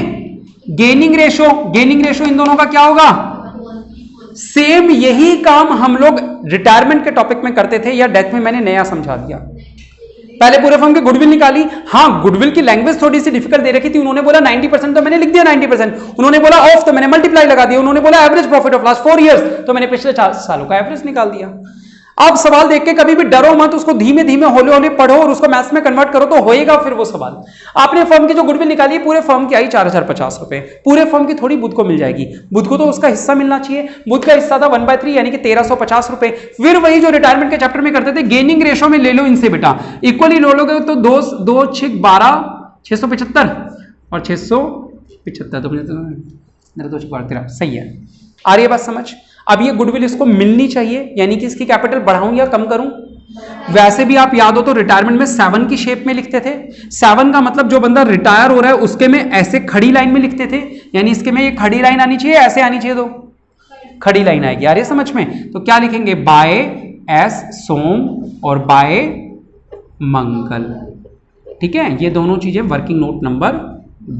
गेनिंग रेशो इन दोनों का क्या होगा? सेम यही काम हम लोग रिटायरमेंट के टॉपिक में करते थे, या डेथ में मैंने नया समझा दिया। पहले पूरे फर्म की गुडविल निकाली। हाँ, गुडविल की लैंग्वेज थोड़ी सी डिफिकल्ट दे रखी थी। उन्होंने बोला 90%, तो मैंने लिख दिया 90%। उन्होंने बोला ऑफ, तो मैंने मल्टीप्लाई लगा दिया। उन्होंने बोला average profit of last 4 years, तो मैंने पिछले 4 सालों का एवरेज निकाल दिया। अब सवाल देख के कभी भी डरो मत, उसको धीमे धीमे हौले हौले पढ़ो और उसको मैथ्स में कन्वर्ट करो तो होएगा फिर वो सवाल। आपने फर्म की जो गुडविल निकाली है, पूरे फर्म की आई 4050 रुपए। पूरे फर्म की थोड़ी बुध को मिल जाएगी, बुध को तो उसका हिस्सा मिलना चाहिए। बुध का हिस्सा था 1/3 यानी कि 1350 रुपए। फिर वही जो रिटायरमेंट के चैप्टर में करते थे, गेनिंग रेशो में ले लो इनसे बेटा, इक्वली लो लोगे तो 2 6 12 675 और 675, तो मेरा 2 6 12 13 सही है। आ रही है बात समझ? अब ये गुडविल इसको मिलनी चाहिए, यानी कि इसकी कैपिटल बढ़ाऊं या कम करूं? वैसे भी आप याद हो तो रिटायरमेंट में 7 की शेप में लिखते थे। 7 का मतलब जो बंदा रिटायर हो रहा है उसके में ऐसे खड़ी लाइन में लिखते थे, यानी इसके में ये खड़ी लाइन आनी चाहिए, ऐसे आनी चाहिए, तो खड़ी लाइन आएगी। आ रही है समझ में? तो क्या लिखेंगे? बाय एस सोम और बाय मंगल। ठीक है, ये दोनों चीजें वर्किंग नोट नंबर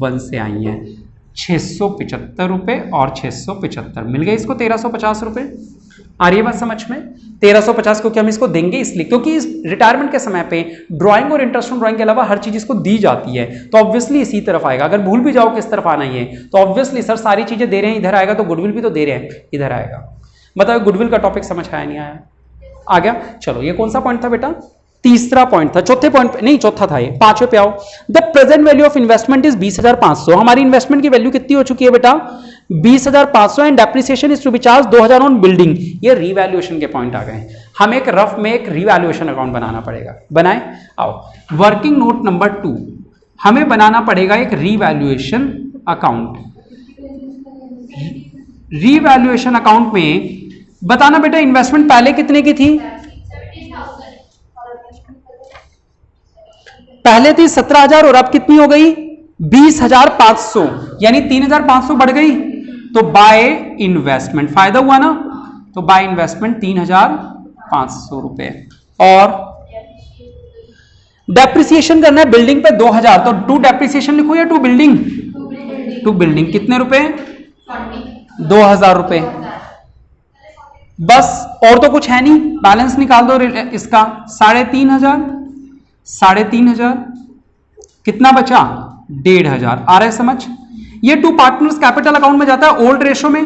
1 से आई हैं। 675 रुपए और 675 मिल गए इसको 1350 रुपए। आ रही है बात समझ में? 1350 क्योंकि हम इसको देंगे इसलिए क्योंकि इस रिटायरमेंट के समय पे ड्राइंग और इंटरेस्ट ऑन ड्राइंग के अलावा हर चीज इसको दी जाती है, तो ऑब्वियसली इसी तरफ आएगा। अगर भूल भी जाओ किस तरफ आना ही है तो ऑब्वियसली सर सारी चीजें दे रहे हैं इधर आएगा, तो गुडविल भी तो दे रहे हैं इधर आएगा। बताओ गुडविल का टॉपिक समझ आया नहीं आया? आ गया। चलो ये कौन सा पॉइंट था बेटा? तीसरा पॉइंट था। चौथे पॉइंट नहीं, चौथा था ये। पांचवें पे आओ। The present value of investment is 20,500। हमारी इन्वेस्टमेंट की वैल्यू कितनी हो चुकी है बेटा? 20,500 and depreciation is to be charge 2000 on building. ये रीवैल्यूएशन के पॉइंट आ गए। हम एक रफ में एक रीवैल्यूएशन अकाउंट बनाना पड़ेगा। बनाए? आओ, वर्किंग नोट नंबर 2 हमें बनाना पड़ेगा एक रीवैल्यूएशन अकाउंट। रीवैल्यूएशन अकाउंट में बताना बेटा इन्वेस्टमेंट पहले कितने की थी? पहले थी 17,000 और अब कितनी हो गई? 20,500, यानी 3,500 बढ़ गई। तो बाय इन्वेस्टमेंट फायदा हुआ ना, तो बाय इन्वेस्टमेंट 3,500 रुपए। और डेप्रिसिएशन करना है बिल्डिंग पे 2,000, तो 2 डेप्रिसिएशन लिखो या 2 बिल्डिंग? 2 बिल्डिंग। कितने रुपए? 2,000 रुपए। बस, और तो कुछ है नहीं। बैलेंस निकाल दो इसका 3,500, 3,500 कितना बचा? 1,500। आ रहा है समझ? ये 2 पार्टनर्स कैपिटल अकाउंट में जाता है ओल्ड रेशो में।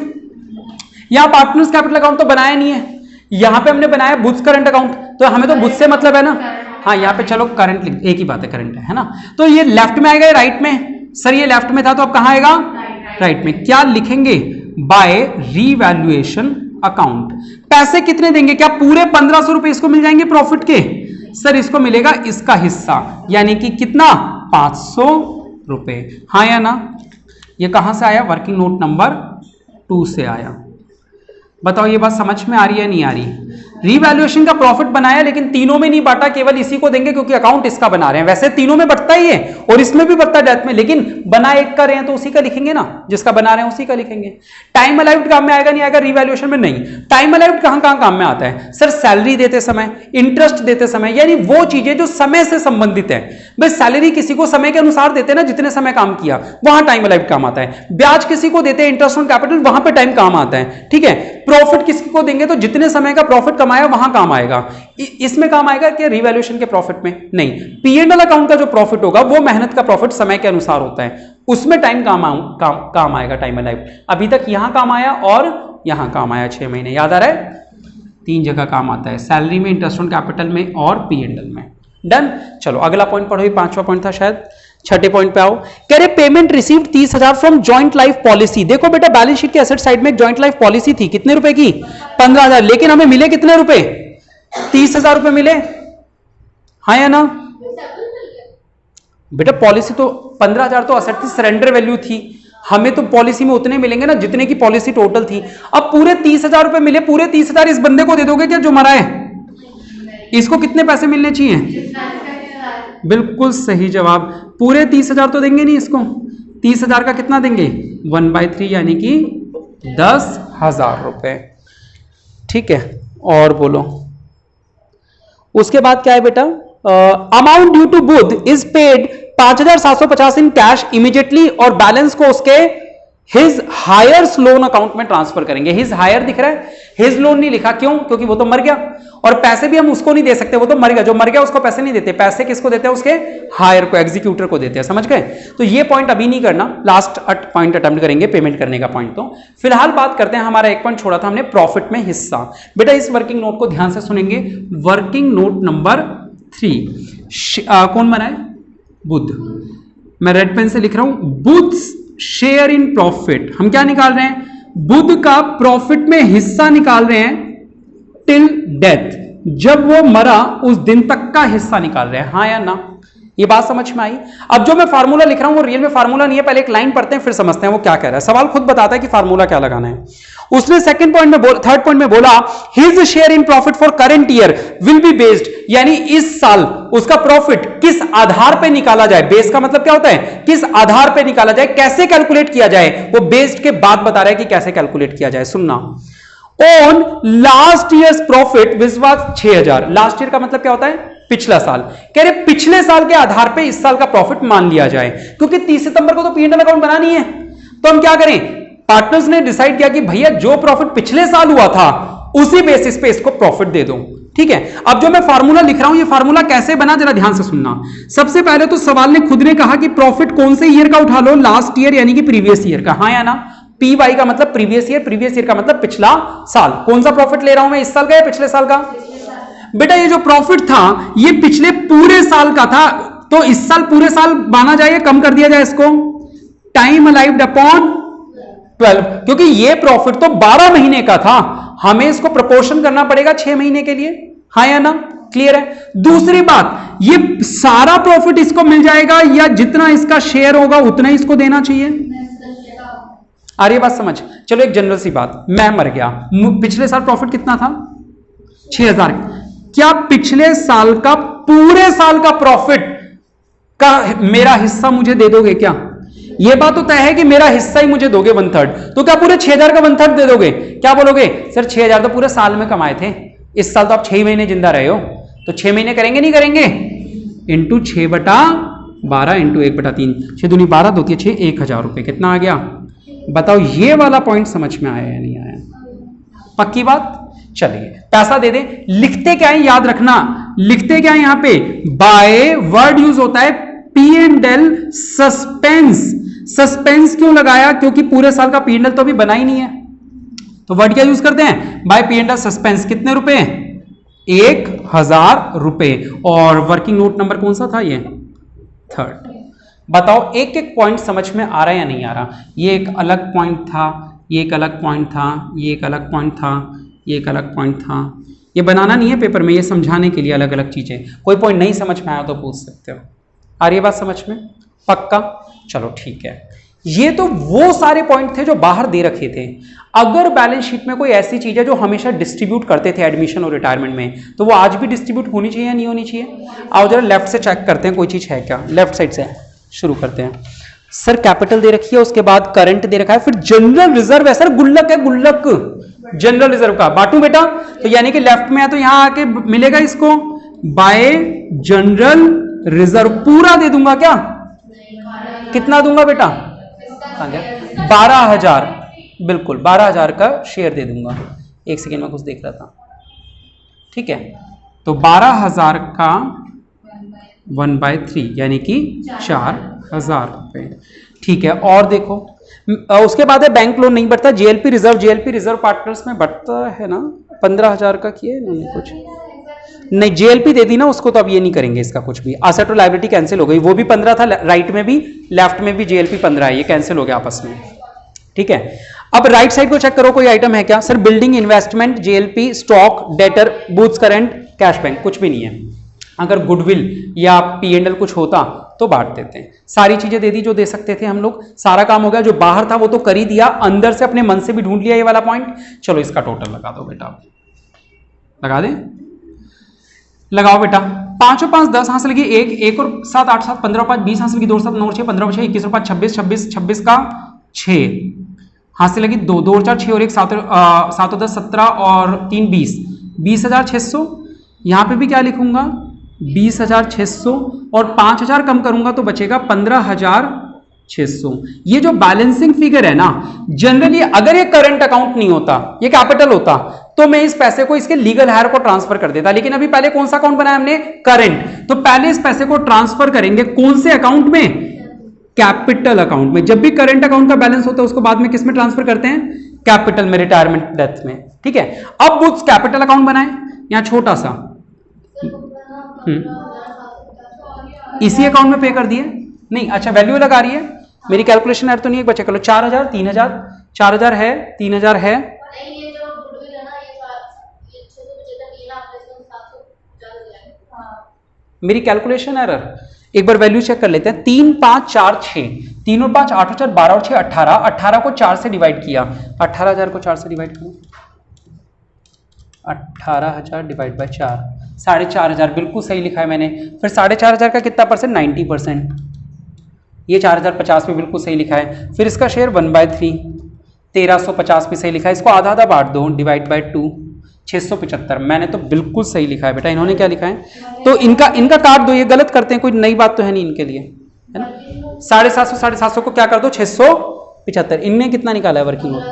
यहां पार्टनर्स कैपिटल अकाउंट तो बनाया नहीं है, यहां पे हमने बनाया बुक्स करंट अकाउंट, तो हमें तो बुक्स से मतलब है ना। हाँ, यहां पे चलो करंट लिख, एक ही बात है, करंट है ना। तो ये लेफ्ट में आएगा, राइट में? सर ये लेफ्ट में था तो अब कहां आएगा? राइट में। क्या लिखेंगे? By revaluation account. पैसे कितने देंगे? क्या पूरे 1,500 रुपए इसको मिल जाएंगे प्रॉफिट के? सर इसको मिलेगा इसका हिस्सा, यानी कि कितना? 500 रुपए। हाँ या ना? ये कहां से आया? वर्किंग नोट नंबर 2 से आया। बताओ ये बात समझ में आ रही है नहीं आ रही? रीवैल्यूएशन का प्रॉफिट बनाया लेकिन तीनों में नहीं बांटा, केवल इसी को देंगे क्योंकि अकाउंट इसका बना रहे हैं। वैसे तीनों में बटता ही है और इसमें भी बटता है डेथ में, लेकिन बना एक कर रहे हैं तो उसी का लिखेंगे ना, जिसका बना रहे हैं उसी का लिखेंगे। टाइम अलाइव्ड काम में आएगा नहीं आएगा? रीवैल्यूएशन में नहीं। टाइम अलाइव्ड कहां कहां काम में आता है? सर सैलरी देते समय, इंटरेस्ट देते समय, यानी वो चीजें जो समय से संबंधित है। भाई सैलरी किसी को समय के अनुसार देते हैं ना, जितने समय काम किया, वहां टाइम अलाइव्ड काम आता है। ब्याज किसी को देते हैं, इंटरेस्ट ऑन कैपिटल, वहां पे टाइम काम आता है। ठीक है, प्रॉफिट किसी को देंगे तो जितने समय का प्रॉफिट कमाया वहां काम आएगा। इसमें काम आएगा कि रिवैल्यूएशन के प्रॉफिट में नहीं। पीएनएल अकाउंट का जो प्रॉफिट होगा वो मेहनत का प्रॉफिट समय के अनुसार होता है, उसमें टाइम काम आएगा, टाइम अलाइव। अभी तक यहां काम आया और यहां काम आया 6 महीने, याद आ रहा है? 3 जगह काम आता है, सैलरी में, इंटरेस्ट ऑन कैपिटल में और पीएनएल में। डन। चलो अगला पॉइंट पढ़ो, 5वां पॉइंट था शायद। छठे पॉइंट पे आओ। कह रहे payment received 30,000 from joint life policy. देखो बेटा बैलेंस शीट के एसेट साइड में एक जॉइंट लाइफ पॉलिसी थी, कितने रुपए की? 15,000, लेकिन हमें मिले कितने रुपए? 30,000 रुपए मिले। हाँ या ना? बेटा पॉलिसी तो 15,000 तो असेट की सरेंडर वैल्यू थी, हमें तो पॉलिसी में उतने मिलेंगे ना जितने की पॉलिसी टोटल थी। अब पूरे 30,000 रुपए मिले, पूरे 30,000 इस बंदे को दे दोगे क्या जो मरा है? इसको कितने पैसे मिलने चाहिए? बिल्कुल सही जवाब। पूरे 30,000 तो देंगे नहीं इसको, 30,000 का कितना देंगे? 1/3 यानी कि 10,000 रुपए। ठीक है, और बोलो उसके बाद क्या है बेटा? Amount due to Budh is paid 5,750 in cash immediately, और बैलेंस को उसके हिज हायर्स लोन अकाउंट में ट्रांसफर करेंगे। हिज हायर दिख रहा है, हिज लोन नहीं लिखा, क्यों? क्योंकि वो तो मर गया, और पैसे भी हम उसको नहीं दे सकते, वो तो मर गया, जो मर गया उसको पैसे नहीं देते, पैसे किसको देते हैं? उसके हायर को, एग्जीक्यूटर को देते हैं। समझ गए? तो ये पॉइंट अभी नहीं करना, लास्ट पॉइंट अटेम्प्ट करेंगे पेमेंट करने का पॉइंट। तो फिलहाल बात करते हैं, हमारा एक पॉइंट छोड़ा था हमने प्रॉफिट में हिस्सा। बेटा इस वर्किंग नोट को ध्यान से सुनेंगे, वर्किंग नोट नंबर 3 कौन बनाए? बुध। मैं रेड पेन से लिख रहा हूं, बुध शेयर इन प्रॉफिट। हम क्या निकाल रहे हैं? बुध का प्रॉफिट में हिस्सा निकाल रहे हैं टिल डेथ, जब वो मरा उस दिन तक का हिस्सा निकाल रहे हैं। हाँ या ना? ये बात समझ में आई? अब जो मैं फार्मूला लिख रहा हूं वो रियल में फार्मूला नहीं है, पहले एक लाइन पढ़ते हैं फिर समझते हैं वो क्या कह रहा है। सवाल खुद बताता है कि फार्मूला क्या लगाना है। उसने सेकंड पॉइंट में थर्ड पॉइंट में बोला his share in profit for current year will be based, यानी इस साल उसका प्रॉफिट किस आधार पे निकाला जाए। बेस का मतलब क्या होता है? किस आधार पे निकाला जाए, कैसे कैलकुलेट किया जाए। वो बेस्ड के बाद बता रहा है कि कैसे कैलकुलेट किया जाए। सुनना, on last years profit which was 6000। Last year का मतलब क्या होता है? पिछला साल। कह रहे पिछले साल के आधार पे इस साल का प्रॉफिट मान लिया जाए, क्योंकि 30 सितंबर को तो P&L अकाउंट बनानी है। तो हम क्या करें? पार्टनर्स ने डिसाइड किया कि भैया जो प्रॉफिट पिछले साल हुआ था उसी बेसिस पे इसको प्रॉफिट दे दो। ठीक है, अब जो मैं फार्मूला लिख रहा हूं ये फार्मूला कैसे बना जरा ध्यान से सुनना। सबसे पहले तो सवाल ने खुद ने कहा कि प्रॉफिट कौन से ईयर का उठा लो? लास्ट ईयर यानी कि प्रीवियस ईयर का। हाँ या ना? पी वाई का मतलब प्रीवियस ईयर का मतलब पिछला साल। कौन सा प्रॉफिट ले रहा हूं मैं, इस साल का या पिछले साल का? बेटा ये जो प्रॉफिट था ये पिछले पूरे साल का था, तो इस साल पूरे साल माना जाए, कम कर दिया जाए इसको, टाइम अलाइव्ड अपॉन 12, क्योंकि ये प्रॉफिट तो 12 महीने का था, हमें इसको प्रोपोर्शन करना पड़ेगा 6 महीने के लिए। हाँ या ना? क्लियर है? दूसरी बात, ये सारा प्रॉफिट इसको मिल जाएगा या जितना इसका शेयर होगा उतना ही इसको देना चाहिए? आ रही बात समझ? चलो एक जनरल सी बात, मैं मर गया, पिछले साल प्रॉफिट कितना था? 6000। क्या पिछले साल का पूरे साल का प्रॉफिट का मेरा हिस्सा मुझे दे दोगे क्या? यह बात तो तय है कि मेरा हिस्सा ही मुझे दोगे 1/3। तो क्या पूरे 6000 का 1/3 दे दोगे? क्या बोलोगे? सर 6000 तो पूरे साल में कमाए थे, इस साल तो आप 6 महीने जिंदा रहे हो, तो 6 महीने करेंगे नहीं करेंगे? इंटू 6/12 इंटू 1/3, 6 दूनी 12, 2 6, 1000 रुपए। कितना आ गया बताओ? ये वाला पॉइंट समझ में आया या नहीं आया? पक्की बात? चलिए पैसा दे दे। लिखते क्या है याद रखना, लिखते क्या है यहां पे? बाय वर्ड यूज होता है P&L सस्पेंस। सस्पेंस क्यों लगाया? क्योंकि पूरे साल का P&L तो अभी बना ही नहीं है, तो वर्ड क्या यूज करते हैं? By P&L suspense. कितने रुपए? 1000 रुपए। और वर्किंग नोट नंबर कौन सा था? ये 3rd। बताओ एक एक पॉइंट समझ में आ रहा है या नहीं आ रहा? ये एक अलग पॉइंट था, ये एक अलग पॉइंट था, ये एक अलग पॉइंट था, ये एक अलग पॉइंट था। ये बनाना नहीं है पेपर में, ये समझाने के लिए अलग अलग चीजें। कोई पॉइंट नहीं समझ में आया तो पूछ सकते हो। आ रही है बात समझ में? पक्का? चलो ठीक है। ये तो वो सारे पॉइंट थे जो बाहर दे रखे थे। अगर बैलेंस शीट में कोई ऐसी चीज है जो हमेशा डिस्ट्रीब्यूट करते थे एडमिशन और रिटायरमेंट में, तो वो आज भी डिस्ट्रीब्यूट होनी चाहिए या नहीं होनी चाहिए? आओ जरा लेफ्ट से चेक करते हैं कोई चीज है क्या। लेफ्ट साइड से शुरू करते हैं। सर कैपिटल दे रखी है, उसके बाद करंट दे रखा है, फिर जनरल रिजर्व है। सर गुल्लक है, गुल्लक जनरल रिजर्व का। बांटू बेटा, तो यानी कि लेफ्ट में है तो यहां आके मिलेगा इसको बाय जनरल रिजर्व। पूरा दे दूंगा क्या? कितना दूंगा बेटा? 12,000। बिल्कुल 12,000 का शेयर दे दूंगा। एक सेकेंड में कुछ देख रहा था। ठीक है, तो 12,000 का 1/3 यानी कि 4,000 रुपए। ठीक है, और देखो उसके बाद है बैंक लोन नहीं बढ़ता, JLP reserve. JLP reserve partners में बढ़ता है ना, 15,000 का किया इन्होंने कुछ नहीं, जेएलपी दे दी ना उसको, तो अब ये नहीं करेंगे इसका कुछ भी। असेट और लायबिलिटी कैंसिल हो गई, वो भी 15 था, राइट में भी लेफ्ट में भी जेएलपी 15 है, ये कैंसिल हो गया आपस में। ठीक है, अब राइट साइड को चेक करो कोई आइटम है क्या? Sir building, investment, JLP, stock, debtor, booths current, cash bank, कुछ भी नहीं है। अगर गुडविल या P&L कुछ होता तो बांट देते हैं। सारी चीजें दे दी जो दे सकते थे हम लोग, सारा काम हो गया। जो बाहर था वो तो कर ही दिया, अंदर से अपने मन से भी ढूंढ लिया ये वाला पॉइंट। चलो इसका टोटल लगा दो बेटा, लगा दें? लगाओ बेटा। 5 और 5 10, हाथ से लगी 1, 1 और 7 8 7 15 5 20, हाथ से लगी 2 7 9 6 15 6 21 और 5 26 26 26 का 6, हाथ से लगी 2 2 और 4 6 और 1 7 और 10 17 और 3 20, 20,600। यहां पे भी क्या लिखूंगा? 20,600 और 5,000 कम करूंगा तो बचेगा 15,000 600। ये जो बैलेंसिंग फिगर है ना, जनरली अगर ये करंट अकाउंट नहीं होता, ये कैपिटल होता, तो मैं इस पैसे को इसके लीगल हायर को ट्रांसफर कर देता, लेकिन अभी पहले कौन सा अकाउंट बनाया हमने, करंट। तो पहले इस पैसे को ट्रांसफर करेंगे कौन से अकाउंट में, कैपिटल अकाउंट में। जब भी करंट अकाउंट का बैलेंस होता है उसको बाद में किस में ट्रांसफर करते हैं, कैपिटल में, रिटायरमेंट डेथ में। ठीक है, अब बुक्स कैपिटल अकाउंट बनाए, यहां छोटा सा इसी अकाउंट में पे कर दिए, नहीं अच्छा वैल्यू अलग आ रही है, मेरी कैलकुलेशन एरर तो नहीं है, बच्चे करो 4000 3000 4000 है 3000 है, मेरी कैलकुलेशन एरर, एक बार वैल्यू चेक कर लेते हैं। 3 5 4 6, 3 और 5 8 और 4 12 और 6 18, 18 को 4 से डिवाइड किया, 18000 को 4 से डिवाइड करो, 18000 डिवाइड बाय 4, 4500, बिल्कुल सही लिखा है मैंने। फिर 4500 का कितना परसेंट, 90%, ये 4050 पे बिल्कुल सही लिखा है। फिर इसका शेयर 1/3, 1350 पे सही लिखा है। इसको आधा आधा बांट दो, डिवाइड बाय 2, 675, मैंने तो बिल्कुल सही लिखा है बेटा। इन्होंने क्या लिखा है, तो इनका काट दो, ये गलत करते हैं, कोई नई बात तो है नहीं इनके लिए, है ना। 750 750 को क्या कर दो, 675। इनने कितना निकाला है वर्किंग नोट।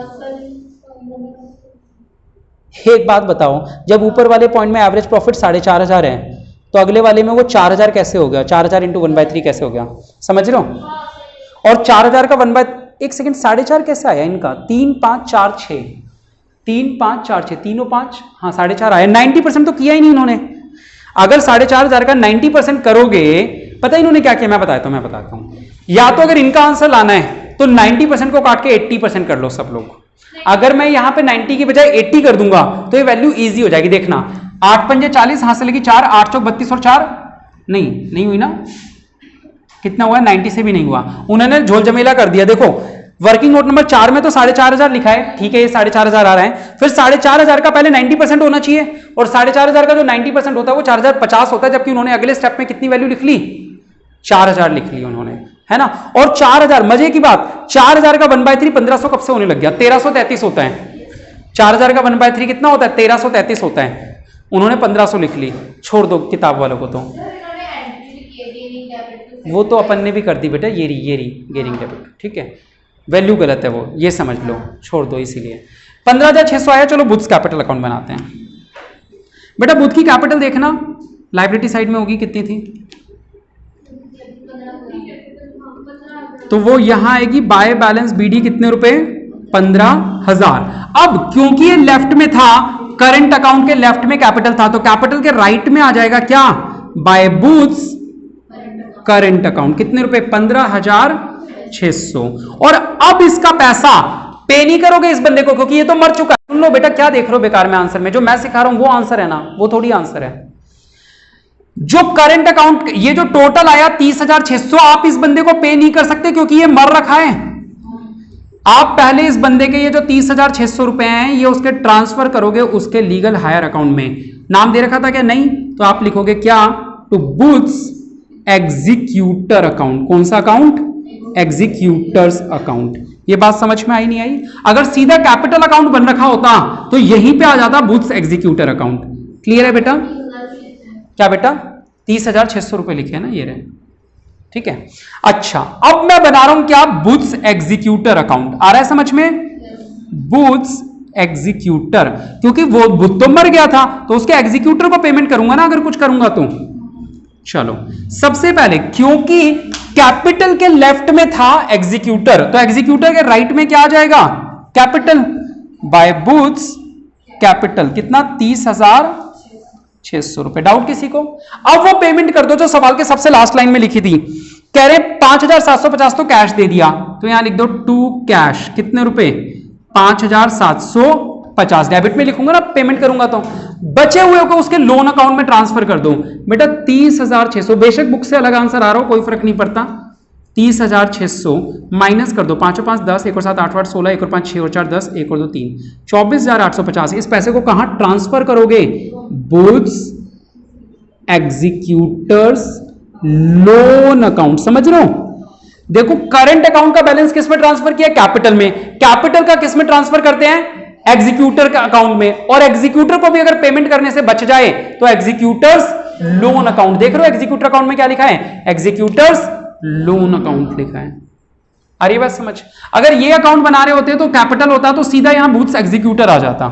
एक बात बताओ, जब ऊपर वाले पॉइंट में एवरेज प्रॉफिट 4500 है, तो अगले वाले में वो 4000 कैसे हो गया, 4000 इंटू 1/3 कैसे हो गया, समझ रहे हो। और 4000 का 1/1 सेकंड 4.5 कैसे आया इनका, 3 5 4 6, 3 5 4 6, 3 और 5, हाँ 4.5 आया। 90% तो किया ही नहीं इन्होंने। अगर 4500 का 90% करोगे, पता है इन्होंने क्या किया, मैं बताता हूं। या तो अगर इनका आंसर लाना है तो 90% को काट के 80% कर लो सब लोग। अगर मैं यहां पे 90 की बजाय 80 कर दूंगा तो ये वैल्यू इजी हो जाएगी, देखना। 8 पंजे 40, हाथ से लगी 4, 8 चौक 32 और 4, नहीं हुई ना, कितना हुआ, 90 से भी नहीं हुआ, उन्होंने झोल जमेला कर दिया। देखो वर्किंग नोट नंबर 4 में तो 4500 लिखा है, ठीक है, ये 4500 आ रहा है। फिर 4500 का पहले 90% होना चाहिए, और 4500 का जो 90% होता है वो 4050 होता है, जबकि उन्होंने अगले स्टेप में कितनी वैल्यू लिख ली, 4000 लिख ली उन्होंने, है ना। और 4000, मजे की बात, 4000 का 1/3 1500 कब से होने लग गया, 1333 होता है। 4000 का 1/3 कितना होता है, 1333 होता है। उन्होंने 1500 लिख ली, छोड़ दो किताब वालों को, तो वो तो अपन ने भी कर दी बेटा, ये रही गेयरिंग डेबिट, ठीक है, वैल्यू गलत है वो, ये समझ लो, छोड़ दो। इसीलिए 15600 आया। चलो बुथ्स कैपिटल अकाउंट बनाते हैं बेटा। बुथ की कैपिटल देखना, लाइबिलिटी साइड में होगी, कितनी थी, तो वो यहां आएगी बाय बैलेंस बीडी, कितने रुपए, 15000। अब क्योंकि ये लेफ्ट में था, करंट अकाउंट के लेफ्ट में कैपिटल था, तो कैपिटल के राइट में आ जाएगा क्या, बाय बुथ्स करंट अकाउंट, कितने रुपए, 15600। और अब इसका पैसा पे नहीं करोगे इस बंदे को, क्योंकि ये तो मर चुका है। सुन लो बेटा, क्या देख रहे हो बेकार में आंसर में, जो मैं सिखा रहा हूं वो आंसर है ना, वो थोड़ी आंसर है। जो करंट अकाउंट, ये जो टोटल आया 30600, आप इस बंदे को पे नहीं कर सकते क्योंकि ये मर रखा है। आप पहले इस बंदे के ये जो 30600 रुपए हैं, ये उसके ट्रांसफर करोगे उसके लीगल हायर अकाउंट में। नाम दे रखा था क्या, नहीं, तो आप लिखोगे क्या, टू बुथ्स एग्जीक्यूटर अकाउंट। कौन सा अकाउंट, एग्जीक्यूटर्स अकाउंट। ये बात समझ में आई नहीं आई। अगर सीधा कैपिटल अकाउंट बन रखा होता तो यहीं पे आ जाता बुथ्स एग्जीक्यूटर अकाउंट। क्लियर है बेटा, क्या बेटा, 30600 रुपए लिखे हैं ना, ये रहे, ठीक है। अच्छा, अब मैं बना रहा हूं क्या, बुथ्स एग्जीक्यूटर अकाउंट। आ रहा है समझ में, बुथ्स एग्जीक्यूटर, क्योंकि वो बुथ तो मर गया था, तो उसके एग्जीक्यूटर को पेमेंट करूंगा ना अगर कुछ करूंगा तो। चलो, सबसे पहले क्योंकि कैपिटल के लेफ्ट में था एग्जीक्यूटर, तो एग्जीक्यूटर के राइट में क्या आ जाएगा, कैपिटल, बाय बुथ्स कैपिटल, कितना, 30600 रुपए। डाउट किसी को। अब वो पेमेंट कर दो जो सवाल के सबसे लास्ट लाइन में लिखी थी। कह रहे 5750 तो कैश दे दिया, तो यहां लिख दो टू कैश, कितने रुपए, 5750। डेबिट में लिखूंगा ना पेमेंट करूंगा तो, बचे हुए को उसके लोन अकाउंट में ट्रांसफर कर दो बेटा। 30600, बेशक बुक से अलग आंसर आ रहा हो, कोई फर्क नहीं पड़ता। 30600 माइनस कर दो, 5 और 5 10, 1 और 7 8 8 16, 1 और 5 6 और 4 10, 1 और 2 3, 24850। इस पैसे को कहां ट्रांसफर करोगे, बुथ्स एग्जीक्यूटर्स लोन अकाउंट। समझ रहे हो, देखो करंट अकाउंट का बैलेंस किस में ट्रांसफर किया, कैपिटल में। कैपिटल का किस में ट्रांसफर करते हैं, एग्जीक्यूटर का अकाउंट में। और एग्जीक्यूटर को भी अगर पेमेंट करने से बच जाए तो एग्जीक्यूटर्स लोन अकाउंट। देख रहे हो एग्जीक्यूटर अकाउंट में क्या लिखा है, एग्जीक्यूटर्स लोन अकाउंट लिखा है। आ रही बात समझ? अगर ये अकाउंट बना रहे होते तो कैपिटल होता तो सीधा यहां बूथ्स एग्जीक्यूटर आ जाता,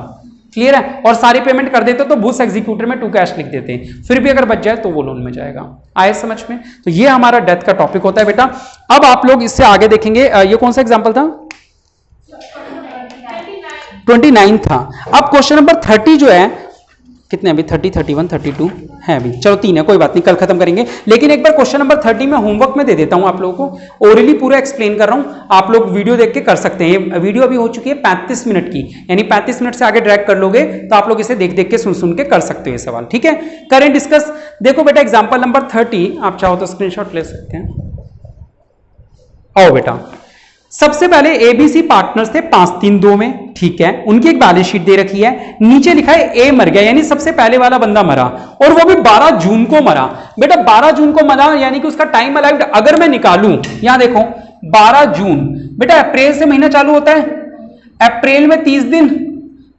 क्लियर है, और सारी पेमेंट कर देते तो बूथ्स एग्जीक्यूटर में टू कैश लिख देते, फिर भी अगर बच जाए तो वो लोन में जाएगा। आए समझ में? तो ये हमारा डेथ का टॉपिक होता है बेटा। अब आप लोग इससे आगे देखेंगे, ये कौन सा एग्जाम्पल था? 29 था। अब क्वेश्चन नंबर 30 जो है, कितने अभी 30, 31, 32 है अभी, चलो 3 है, कोई बात नहीं, कल खत्म करेंगे। लेकिन एक बार क्वेश्चन नंबर 30 में होमवर्क में दे देता हूं आप लोगों को, ओरली पूरा एक्सप्लेन कर रहा हूं, आप लोग वीडियो देख के कर सकते हैं। वीडियो अभी हो चुकी है 35 मिनट की, यानी 35 मिनट से आगे ड्रैग कर लोगे तो आप लोग इसे देख देख के सुन के कर सकते हो ये सवाल, ठीक है। करेंट डिस्कस देखो बेटा, एग्जाम्पल नंबर 30, आप चाहो तो स्क्रीनशॉट ले सकते हैं। आओ बेटा, सबसे पहले एबीसी पार्टनर्स थे 5-3-2 में, ठीक है, उनकी एक बैलेंस शीट दे रखी है, नीचे लिखा है ए मर गया, यानी सबसे पहले वाला बंदा मरा, और वो भी 12 जून को मरा। बेटा 12 जून को मरा यानी कि उसका टाइम अलाइव्ड अगर मैं निकालूं, यहां देखो 12 जून, बेटा अप्रैल से महीना चालू होता है, अप्रैल में 30 दिन,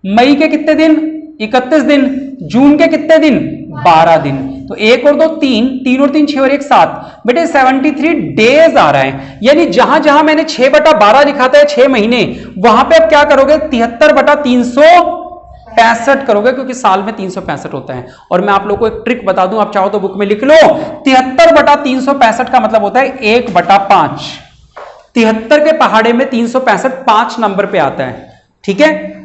मई के कितने दिन? 31 दिन, जून के कितने दिन? 12 दिन, तो 1 और 2 3, 3 और 3 6 और 1 7, बेटे 73 डेज आ रहा है, यानी जहां जहां मैंने 6/12 लिखा था 6 महीने, वहां पे अब क्या करोगे? 73/365 करोगे, क्योंकि साल में 365 होता है। और मैं आप लोगों को एक ट्रिक बता दूं, आप चाहो तो बुक में लिख लो, 73/365 का मतलब होता है 1/5। 73 के पहाड़े में 365 5 नंबर पे आता है, ठीक है,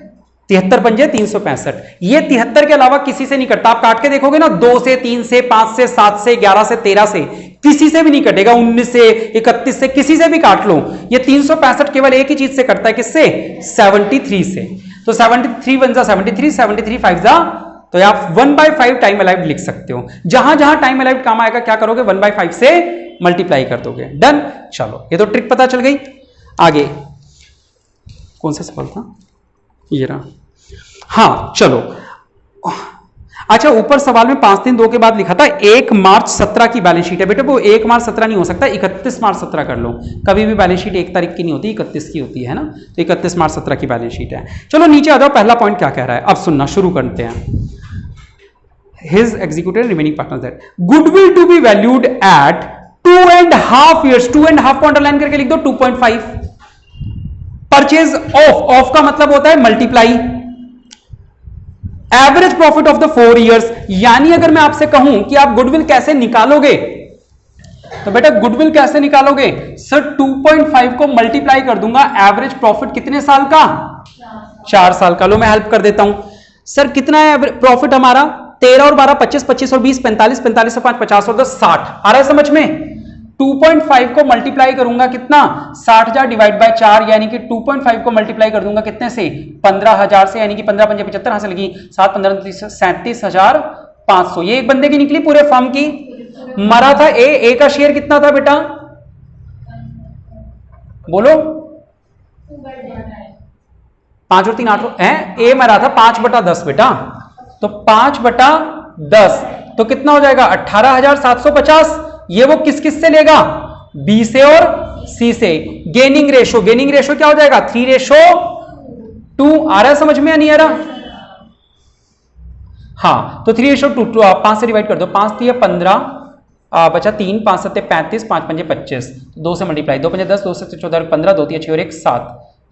73 पंजे 365। ये 73 के अलावा किसी से नहीं कटता, आप काट के देखोगे ना, 2 से, 3 से, 5 से, 7 से, 11 से, 13 से, किसी से भी नहीं कटेगा, 19 से, 31 से, किसी से भी काट लो, ये 365 केवल एक ही चीज से कटता है, किससे? 73 से। तो 73 बन जा 73, 73 5 जा, तो आप 1/5 टाइम अलाइव लिख सकते हो। जहां जहां टाइम अलाइव काम आएगा क्या करोगे? 1/5 से मल्टीप्लाई कर दोगे, डन। चलो ये तो ट्रिक पता चल गई। आगे कौन सा सवाल था? ये रहा, हाँ चलो। अच्छा, ऊपर सवाल में 5-3-2 के बाद लिखा था 1 मार्च 17 की बैलेंस शीट है, बेटे वो 1 मार्च 17 नहीं हो सकता, 31 मार्च 17 कर लो, कभी भी बैलेंस शीट 1 तारीख की नहीं होती, 31 की होती है ना, तो 31 मार्च 17 की बैलेंस शीट है। चलो नीचे आ जाओ, पहला पॉइंट क्या कह रहा है, अब सुनना शुरू करते हैं। His executive remaining partners that goodwill to be valued at 2.5 years, 2.5 को अंडरलाइन करके लिख दो, 2.5। परचेज ऑफ का मतलब होता है multiply, average profit of the 4 years, यानी अगर मैं आपसे कहूं कि आप गुडविल कैसे निकालोगे, तो बेटा गुडविल कैसे निकालोगे? सर 2.5 को मल्टीप्लाई कर दूंगा, एवरेज प्रॉफिट कितने साल का? 4 साल का। लो मैं हेल्प कर देता हूं, सर कितना है प्रॉफिट हमारा? 13 और 12 25, 25 और 20 45, 45 और 5 50 और 10 60। आ रहा है समझ में? 2.5 को मल्टीप्लाई करूंगा कितना? 60,000 डिवाइड बाय 4, यानी कि 2.5 को मल्टीप्लाई कर दूंगा कितने से? 15,000 से, यानी कि 15 पंजे 75 हासिल लगी, 7 15 37,500। ये एक बंदे की निकली पूरे फर्म की। मरा था ए का शेयर कितना था बेटा? बोलो 5 और 3 8 है। ए मरा था 5/10 बेटा, तो 5/10 तो कितना हो जाएगा? 18,750। ये वो किस किस से लेगा? बी से और सी से। गेनिंग रेशो क्या हो जाएगा? 3:2। आ रहा है समझ में या नहीं आ रहा? हाँ, तो 3:2, 5 से डिवाइड कर दो, 5 3 15, बचा 3, 5 7 35, 5 5 25, 2 से मल्टीप्लाई, 2 5 10, 2 से 14 15, 2 3 6 और 1 7,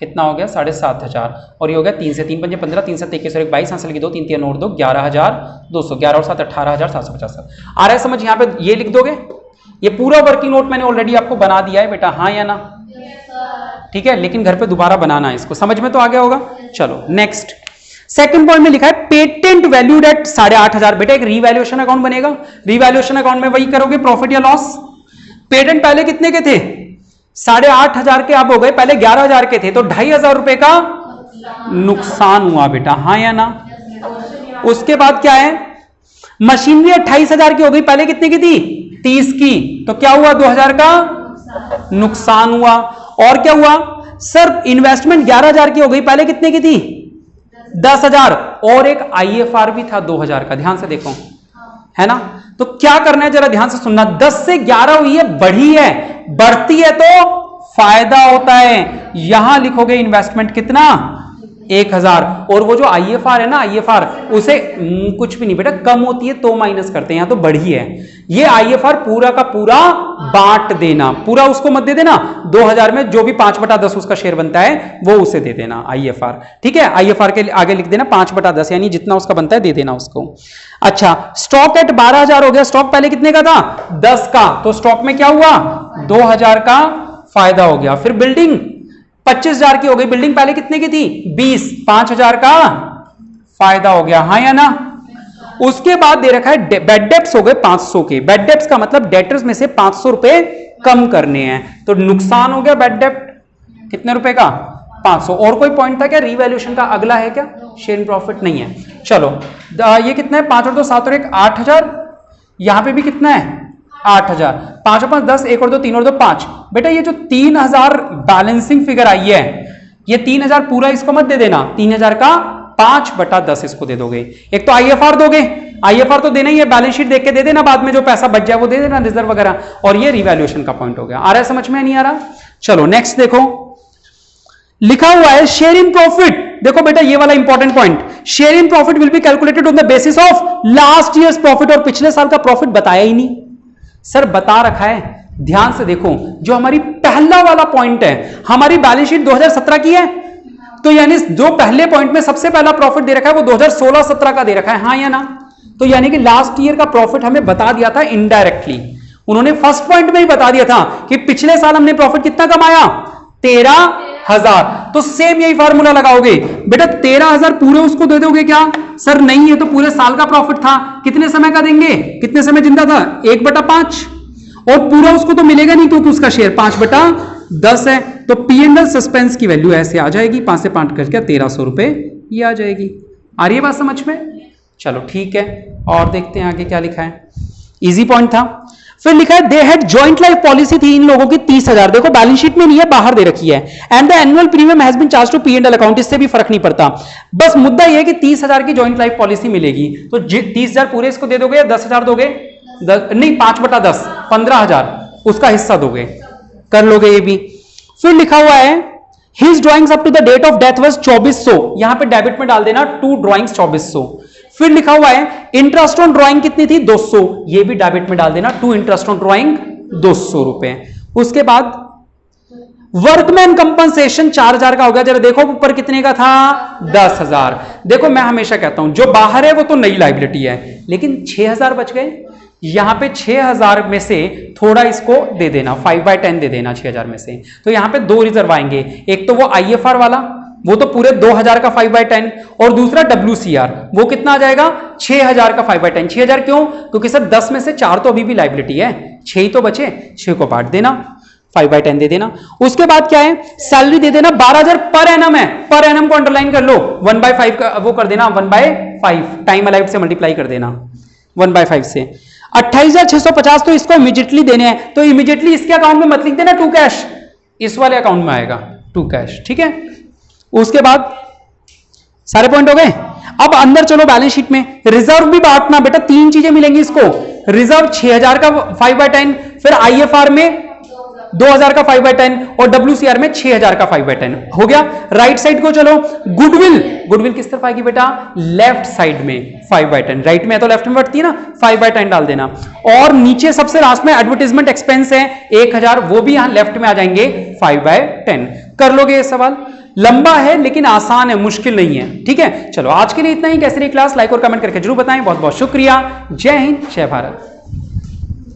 कितना हो गया? 7,500। और ये हो गया 3 से 3 5 15, 3 7 21 और 1 22, हासिल की 2 3 3 और 2 11,200, 11 और 7 18,750। आ रहा है समझ? यहां पे ये लिख दोगे। ये पूरा वर्किंग नोट मैंने ऑलरेडी आपको बना दिया है बेटा, हाँ या ना? ठीक है, लेकिन घर पे दोबारा बनाना है इसको, समझ में तो आ गया होगा। चलो नेक्स्ट, सेकंड पॉइंट में लिखा है पेटेंट वैल्यूड एट 8,500। बेटा एक रीवैल्यूएशन अकाउंट बनेगा, रीवैल्यूएशन अकाउंट में वही करोगे, प्रॉफिट या लॉस। पेटेंट पहले कितने के थे? 8,500 के, अब हो गए, पहले 11,000 के थे, तो 2,500 रुपए का नुकसान हुआ बेटा, हाँ या ना? उसके बाद क्या है? मशीनरी 28,000 की हो गई, पहले कितने की थी? 30 की, तो क्या हुआ? 2,000 का नुकसान हुआ। और क्या हुआ? सर इन्वेस्टमेंट 11,000 की हो गई, पहले कितने की थी? 10,000। और एक IFR भी था 2,000 का, ध्यान से देखो, है ना? तो क्या करना है जरा ध्यान से सुनना, 10 से 11 हुई है, बढ़ी है, बढ़ती है तो फायदा होता है। यहां लिखोगे इन्वेस्टमेंट कितना? 1000, और वो जो IFR है ना, IFR उसे कुछ भी नहीं बेटा, कम होती है तो माइनस करते हैं, यहां तो बढ़ी है। ये IFR पूरा का पूरा बांट देना, पूरा उसको मत दे देना, 2000 में जो भी 5/10 उसका शेयर बनता है वो उसे दे देना IFR, ठीक है। IFR के आगे लिख देना 5/10, यानी जितना उसका बनता है दे देना उसको। अच्छा, स्टॉक एट 12,000 हो गया, स्टॉक पहले कितने का था 10 का, तो स्टॉक में क्या हुआ 2000 का फायदा हो गया। फिर बिल्डिंग 25,000 की हो गई, बिल्डिंग पहले कितने की थी 20, 5,000 का फायदा हो गया, हाँ या ना। उसके बाद दे रखा है बेड डेप्ट्स हो गए 500 के, बेड डेप्ट्स का मतलब डेटर्स में से 500 रुपए कम करने हैं, तो नुकसान हो गया बेड डेप्ट कितने रुपए का 500। और कोई पॉइंट था क्या रिवैल्यूएशन का, अगला है क्या शेयर इन प्रॉफिट, नहीं है। चलो ये कितना है 5 और 2 7 और 1 8,000, यहां पे भी कितना है 8,000, 5 और 5 10, 1 और 2 3 और 2 5। बेटा ये जो 3,000 बैलेंसिंग फिगर आई है, ये 3,000 पूरा इसको मत दे देना, 3,000 का 5/10 इसको दे दोगे। एक तो IFR दोगे, IFR तो देना ही है, बैलेंस शीट देख के दे देना, बाद में जो पैसा बच जाए वो दे देना रिजर्व वगैरह, और ये रिवैल्यूएशन का पॉइंट हो गया। आ रहा है समझ में, नहीं आ रहा। चलो नेक्स्ट देखो, लिखा हुआ है शेयर इन प्रॉफिट। देखो बेटा ये वाला important point, share in profit will be calculated on the basis of last years profit, और पिछले साल का प्रॉफिट बताया ही नहीं सर, बता रखा है, ध्यान से देखो। जो हमारी पहला वाला पॉइंट है, हमारी बैलेंस शीट 2017 की है, तो यानी जो पहले पॉइंट में सबसे पहला प्रॉफिट दे रखा है वो 2016-17 का दे रखा है, हाँ या ना। तो यानी कि लास्ट ईयर का प्रॉफिट हमें बता दिया था इनडायरेक्टली, उन्होंने फर्स्ट पॉइंट में ही बता दिया था कि पिछले साल हमने प्रॉफिट कितना कमाया 13,000, तो सेम यही फार्मूला लगाओगे बेटा, 13,000 पूरे उसको दे दोगे क्या सर, नहीं है तो पूरे साल का प्रॉफिट था, कितने समय का देंगे, कितने समय जिंदा था 1/5, और पूरा उसको तो मिलेगा नहीं क्योंकि उसका शेयर 5/10 है, तो P&L सस्पेंस की वैल्यू ऐसे आ जाएगी, 5 से 5 करके 1,300 रुपए ये आ जाएगी। आ रही है बात समझ में। चलो ठीक है, और देखते हैं आगे क्या लिखा है, इजी पॉइंट था। फिर लिखा है they had joint life policy थी इन लोगों की 30,000, देखो बैलेंस शीट में नहीं है बाहर दे रखी है, and the annual premium has been charge to P&L account, इससे भी फर्क नहीं पड़ता, बस मुद्दा यह है कि 30,000 की जॉइंट लाइफ पॉलिसी मिलेगी, तो 30,000 पूरे इसको दे दोगे या 10,000 दोगे, नहीं 5/10 15,000 उसका हिस्सा दोगे, कर लोगे ये भी। फिर लिखा हुआ है his drawings up to the date of death was 2400, यहां पे डेबिट में डाल देना 2 ड्राइंग्स 2400। फिर लिखा हुआ है इंटरेस्ट ऑन ड्राइंग कितनी थी 200, ये भी डेबिट में डाल देना 2 इंटरेस्ट ऑन ड्राइंग 200 रुपए। उसके बाद वर्कमैन कंपनसेशन 4,000 का हो गया, जरा देखो ऊपर कितने का था 10,000। देखो मैं हमेशा कहता हूं जो बाहर है वो तो नई लाइबिलिटी है, लेकिन 6,000 बच गए, यहां पे 6,000 में से थोड़ा इसको दे देना 5/10 दे देना 6,000 में से, तो यहां पे 2 रिजर्व आएंगे, एक तो वो IFR वाला वो तो पूरे 2,000 का 5/10, और दूसरा WCR वो कितना आ जाएगा 6,000 का 5/10। 6,000 क्यों, क्योंकि सर 10 में से 4 तो अभी भी लाइबिलिटी है, 6 ही तो बचे, 6 को बांट देना 5/10 दे देना। उसके बाद क्या है सैलरी दे देना 12,000 पर एनम है, पर एनम को अंडरलाइन कर लो, 1/5 का वो कर देना 1/5 टाइम अलाइव से मल्टीप्लाई कर देना 1/5 से। 28,650 तो इसको इमीडिएटली देने हैं, तो इमीडिएटली इसके अकाउंट में मत लिख देना टू कैश, इस वाले अकाउंट में आएगा टू कैश, ठीक है। उसके बाद सारे पॉइंट हो गए। अब अंदर चलो बैलेंस शीट में, रिजर्व भी बांटना बेटा, 3 चीजें मिलेंगी इसको, रिजर्व 6,000 का 5/10, फिर IFR में 2,000 का 5/10 और WCR में 6,000 का 5/10 हो गया। राइट साइड को चलो, गुडविल किस तरफ आएगी बेटा लेफ्ट साइड में 5/10, राइट में है तो लेफ्ट में बढ़ती है ना, 5/10 डाल देना। और नीचे सबसे लास्ट में एडवर्टाइजमेंट एक्सपेंस है 1,000, वो भी यहां लेफ्ट में आ जाएंगे 5/10। कर लोगे ये सवाल, लंबा है लेकिन आसान है, मुश्किल नहीं है, ठीक है। चलो आज के लिए इतना ही, कैसे रही क्लास लाइक और कमेंट करके जरूर बताएं। बहुत बहुत शुक्रिया, जय हिंद जय भारत।